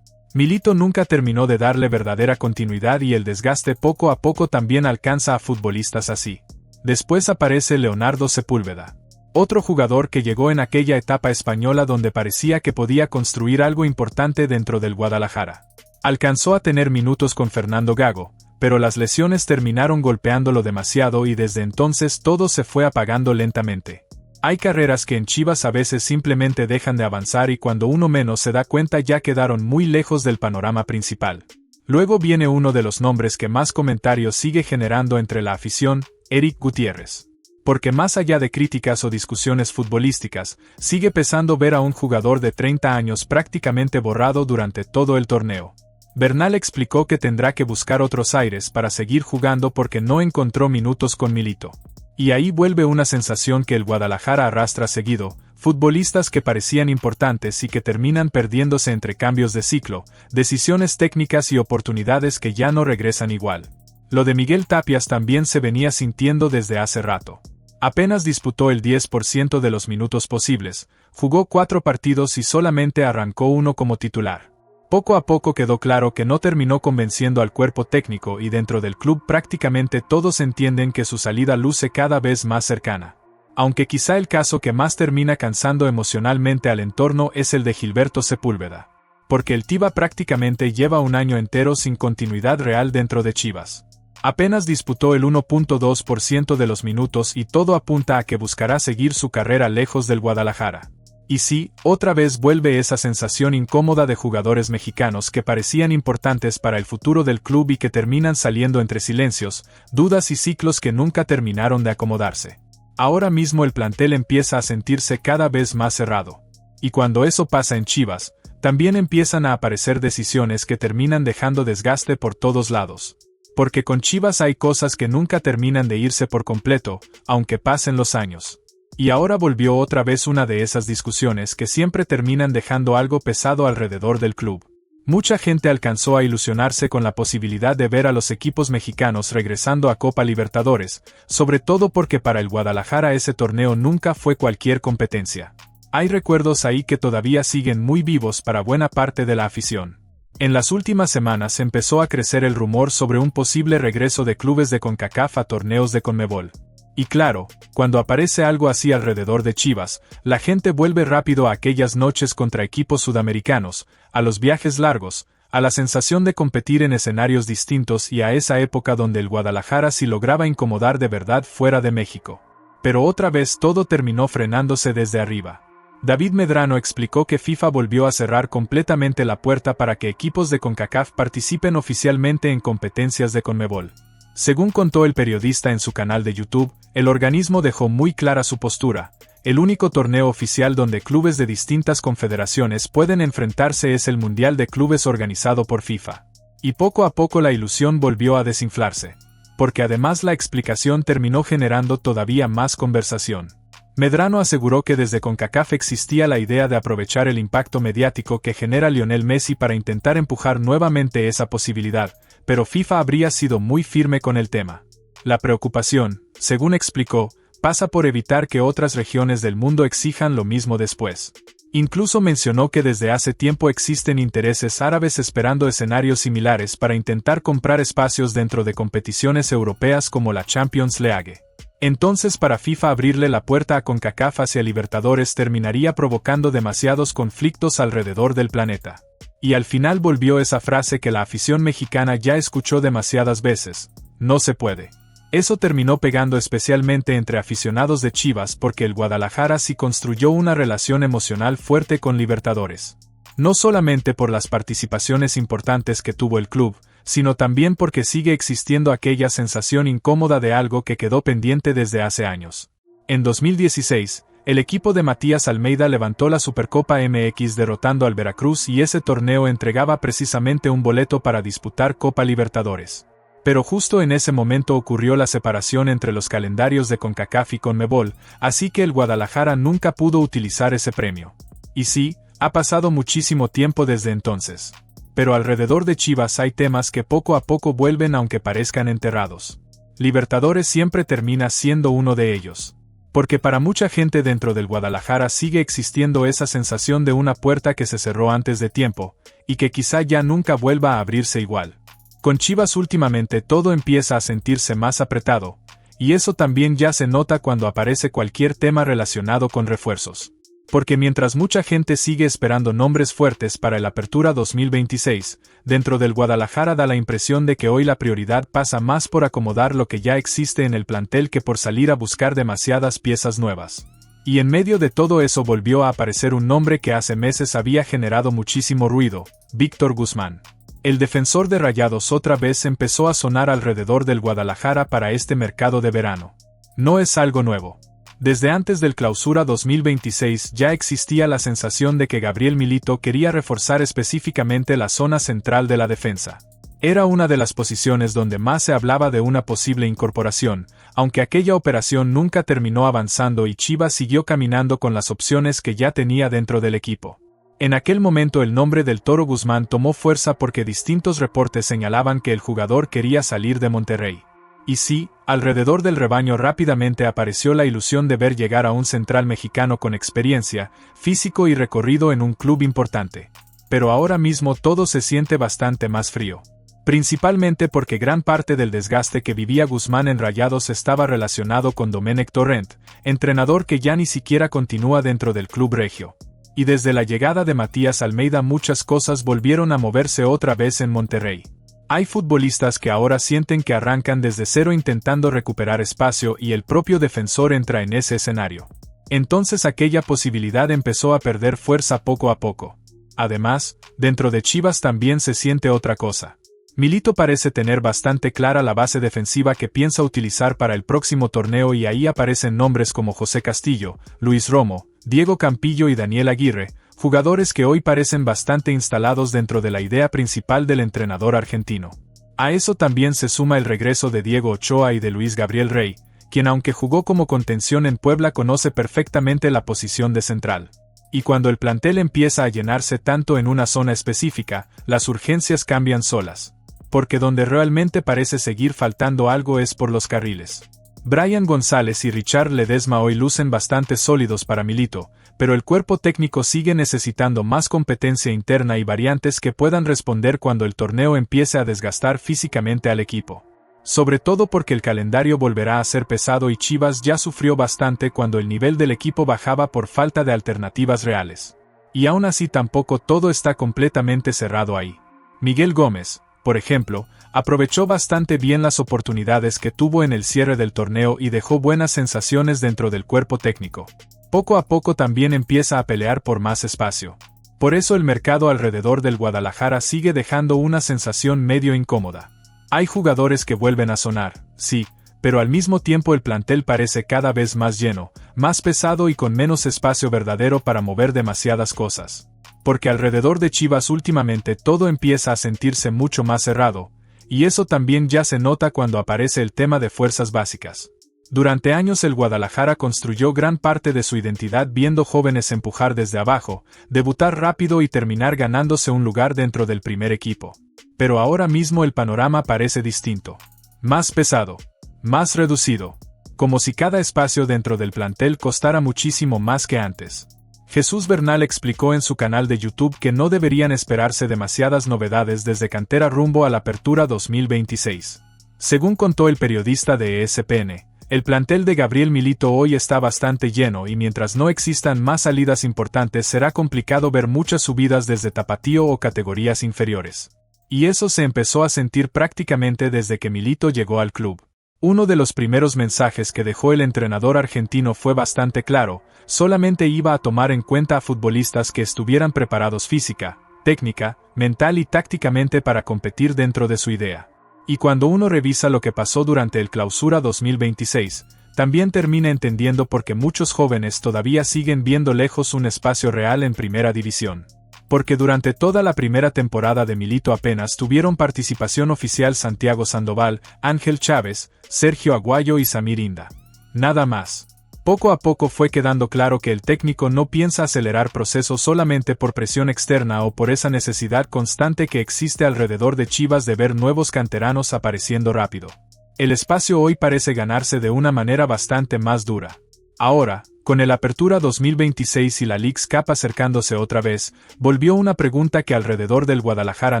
Milito nunca terminó de darle verdadera continuidad y el desgaste poco a poco también alcanza a futbolistas así. Después aparece Leonardo Sepúlveda. Otro jugador que llegó en aquella etapa española donde parecía que podía construir algo importante dentro del Guadalajara. Alcanzó a tener minutos con Fernando Gago, pero las lesiones terminaron golpeándolo demasiado y desde entonces todo se fue apagando lentamente. Hay carreras que en Chivas a veces simplemente dejan de avanzar y cuando uno menos se da cuenta ya quedaron muy lejos del panorama principal. Luego viene uno de los nombres que más comentarios sigue generando entre la afición, Eric Gutiérrez. Porque más allá de críticas o discusiones futbolísticas, sigue pesando ver a un jugador de 30 años prácticamente borrado durante todo el torneo. Bernal explicó que tendrá que buscar otros aires para seguir jugando porque no encontró minutos con Milito. Y ahí vuelve una sensación que el Guadalajara arrastra seguido, futbolistas que parecían importantes y que terminan perdiéndose entre cambios de ciclo, decisiones técnicas y oportunidades que ya no regresan igual. Lo de Miguel Tapias también se venía sintiendo desde hace rato. Apenas disputó el 10% de los minutos posibles, jugó 4 partidos y solamente arrancó uno como titular. Poco a poco quedó claro que no terminó convenciendo al cuerpo técnico y dentro del club prácticamente todos entienden que su salida luce cada vez más cercana. Aunque quizá el caso que más termina cansando emocionalmente al entorno es el de Gilberto Sepúlveda. Porque el Tiva prácticamente lleva un año entero sin continuidad real dentro de Chivas. Apenas disputó el 1.2% de los minutos y todo apunta a que buscará seguir su carrera lejos del Guadalajara. Y sí, otra vez vuelve esa sensación incómoda de jugadores mexicanos que parecían importantes para el futuro del club y que terminan saliendo entre silencios, dudas y ciclos que nunca terminaron de acomodarse. Ahora mismo el plantel empieza a sentirse cada vez más cerrado. Y cuando eso pasa en Chivas, también empiezan a aparecer decisiones que terminan dejando desgaste por todos lados. Porque con Chivas hay cosas que nunca terminan de irse por completo, aunque pasen los años. Y ahora volvió otra vez una de esas discusiones que siempre terminan dejando algo pesado alrededor del club. Mucha gente alcanzó a ilusionarse con la posibilidad de ver a los equipos mexicanos regresando a Copa Libertadores, sobre todo porque para el Guadalajara ese torneo nunca fue cualquier competencia. Hay recuerdos ahí que todavía siguen muy vivos para buena parte de la afición. En las últimas semanas empezó a crecer el rumor sobre un posible regreso de clubes de CONCACAF a torneos de CONMEBOL. Y claro, cuando aparece algo así alrededor de Chivas, la gente vuelve rápido a aquellas noches contra equipos sudamericanos, a los viajes largos, a la sensación de competir en escenarios distintos y a esa época donde el Guadalajara sí lograba incomodar de verdad fuera de México. Pero otra vez todo terminó frenándose desde arriba. David Medrano explicó que FIFA volvió a cerrar completamente la puerta para que equipos de CONCACAF participen oficialmente en competencias de CONMEBOL. Según contó el periodista en su canal de YouTube, el organismo dejó muy clara su postura. El único torneo oficial donde clubes de distintas confederaciones pueden enfrentarse es el Mundial de Clubes organizado por FIFA. Y poco a poco la ilusión volvió a desinflarse. Porque además la explicación terminó generando todavía más conversación. Medrano aseguró que desde CONCACAF existía la idea de aprovechar el impacto mediático que genera Lionel Messi para intentar empujar nuevamente esa posibilidad, pero FIFA habría sido muy firme con el tema. La preocupación, según explicó, pasa por evitar que otras regiones del mundo exijan lo mismo después. Incluso mencionó que desde hace tiempo existen intereses árabes esperando escenarios similares para intentar comprar espacios dentro de competiciones europeas como la Champions League. Entonces para FIFA abrirle la puerta a CONCACAF hacia Libertadores terminaría provocando demasiados conflictos alrededor del planeta. Y al final volvió esa frase que la afición mexicana ya escuchó demasiadas veces: no se puede. Eso terminó pegando especialmente entre aficionados de Chivas porque el Guadalajara sí construyó una relación emocional fuerte con Libertadores. No solamente por las participaciones importantes que tuvo el club, sino también porque sigue existiendo aquella sensación incómoda de algo que quedó pendiente desde hace años. En 2016, el equipo de Matías Almeida levantó la Supercopa MX derrotando al Veracruz y ese torneo entregaba precisamente un boleto para disputar Copa Libertadores. Pero justo en ese momento ocurrió la separación entre los calendarios de CONCACAF y CONMEBOL, así que el Guadalajara nunca pudo utilizar ese premio. Y sí, ha pasado muchísimo tiempo desde entonces. Pero alrededor de Chivas hay temas que poco a poco vuelven aunque parezcan enterrados. Libertadores siempre termina siendo uno de ellos. Porque para mucha gente dentro del Guadalajara sigue existiendo esa sensación de una puerta que se cerró antes de tiempo, y que quizá ya nunca vuelva a abrirse igual. Con Chivas últimamente todo empieza a sentirse más apretado, y eso también ya se nota cuando aparece cualquier tema relacionado con refuerzos. Porque mientras mucha gente sigue esperando nombres fuertes para el Apertura 2026, dentro del Guadalajara da la impresión de que hoy la prioridad pasa más por acomodar lo que ya existe en el plantel que por salir a buscar demasiadas piezas nuevas. Y en medio de todo eso volvió a aparecer un nombre que hace meses había generado muchísimo ruido: Víctor Guzmán. El defensor de Rayados otra vez empezó a sonar alrededor del Guadalajara para este mercado de verano. No es algo nuevo. Desde antes del Clausura 2026 ya existía la sensación de que Gabriel Milito quería reforzar específicamente la zona central de la defensa. Era una de las posiciones donde más se hablaba de una posible incorporación, aunque aquella operación nunca terminó avanzando y Chivas siguió caminando con las opciones que ya tenía dentro del equipo. En aquel momento el nombre del Toro Guzmán tomó fuerza porque distintos reportes señalaban que el jugador quería salir de Monterrey. Y sí, alrededor del rebaño rápidamente apareció la ilusión de ver llegar a un central mexicano con experiencia, físico y recorrido en un club importante. Pero ahora mismo todo se siente bastante más frío. Principalmente porque gran parte del desgaste que vivía Guzmán en Rayados estaba relacionado con Domenech Torrent, entrenador que ya ni siquiera continúa dentro del club regio. Y desde la llegada de Matías Almeida muchas cosas volvieron a moverse otra vez en Monterrey. Hay futbolistas que ahora sienten que arrancan desde cero intentando recuperar espacio y el propio defensor entra en ese escenario. Entonces aquella posibilidad empezó a perder fuerza poco a poco. Además, dentro de Chivas también se siente otra cosa. Milito parece tener bastante clara la base defensiva que piensa utilizar para el próximo torneo y ahí aparecen nombres como José Castillo, Luis Romo, Diego Campillo y Daniel Aguirre, jugadores que hoy parecen bastante instalados dentro de la idea principal del entrenador argentino. A eso también se suma el regreso de Diego Ochoa y de Luis Gabriel Rey, quien aunque jugó como contención en Puebla conoce perfectamente la posición de central. Y cuando el plantel empieza a llenarse tanto en una zona específica, las urgencias cambian solas. Porque donde realmente parece seguir faltando algo es por los carriles. Brian González y Richard Ledesma hoy lucen bastante sólidos para Milito, pero el cuerpo técnico sigue necesitando más competencia interna y variantes que puedan responder cuando el torneo empiece a desgastar físicamente al equipo. sobre todo porque el calendario volverá a ser pesado y Chivas ya sufrió bastante cuando el nivel del equipo bajaba por falta de alternativas reales. Y aún así tampoco todo está completamente cerrado ahí. Miguel Gómez, por ejemplo, aprovechó bastante bien las oportunidades que tuvo en el cierre del torneo y dejó buenas sensaciones dentro del cuerpo técnico. Poco a poco también empieza a pelear por más espacio. Por eso el mercado alrededor del Guadalajara sigue dejando una sensación medio incómoda. Hay jugadores que vuelven a sonar, sí, pero al mismo tiempo el plantel parece cada vez más lleno, más pesado y con menos espacio verdadero para mover demasiadas cosas. Porque alrededor de Chivas últimamente todo empieza a sentirse mucho más cerrado, y eso también ya se nota cuando aparece el tema de fuerzas básicas. Durante años el Guadalajara construyó gran parte de su identidad viendo jóvenes empujar desde abajo, debutar rápido y terminar ganándose un lugar dentro del primer equipo. Pero ahora mismo el panorama parece distinto. Más pesado. Más reducido. Como si cada espacio dentro del plantel costara muchísimo más que antes. Jesús Bernal explicó en su canal de YouTube que no deberían esperarse demasiadas novedades desde cantera rumbo a la apertura 2026. Según contó el periodista de ESPN, el plantel de Gabriel Milito hoy está bastante lleno y mientras no existan más salidas importantes será complicado ver muchas subidas desde Tapatío o categorías inferiores. Y eso se empezó a sentir prácticamente desde que Milito llegó al club. Uno de los primeros mensajes que dejó el entrenador argentino fue bastante claro, solamente iba a tomar en cuenta a futbolistas que estuvieran preparados física, técnica, mental y tácticamente para competir dentro de su idea. Y cuando uno revisa lo que pasó durante el Clausura 2026, también termina entendiendo por qué muchos jóvenes todavía siguen viendo lejos un espacio real en Primera División. Porque durante toda la primera temporada de Milito apenas tuvieron participación oficial Santiago Sandoval, Ángel Chávez, Sergio Aguayo y Samir Inda. Nada más. Poco a poco fue quedando claro que el técnico no piensa acelerar procesos solamente por presión externa o por esa necesidad constante que existe alrededor de Chivas de ver nuevos canteranos apareciendo rápido. El espacio hoy parece ganarse de una manera bastante más dura. Ahora, con el Apertura 2026 y la Leagues Cup acercándose otra vez, volvió una pregunta que alrededor del Guadalajara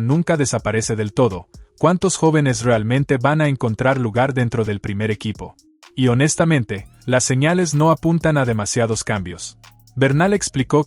nunca desaparece del todo: ¿cuántos jóvenes realmente van a encontrar lugar dentro del primer equipo? Y honestamente, las señales no apuntan a demasiados cambios. Bernal explicó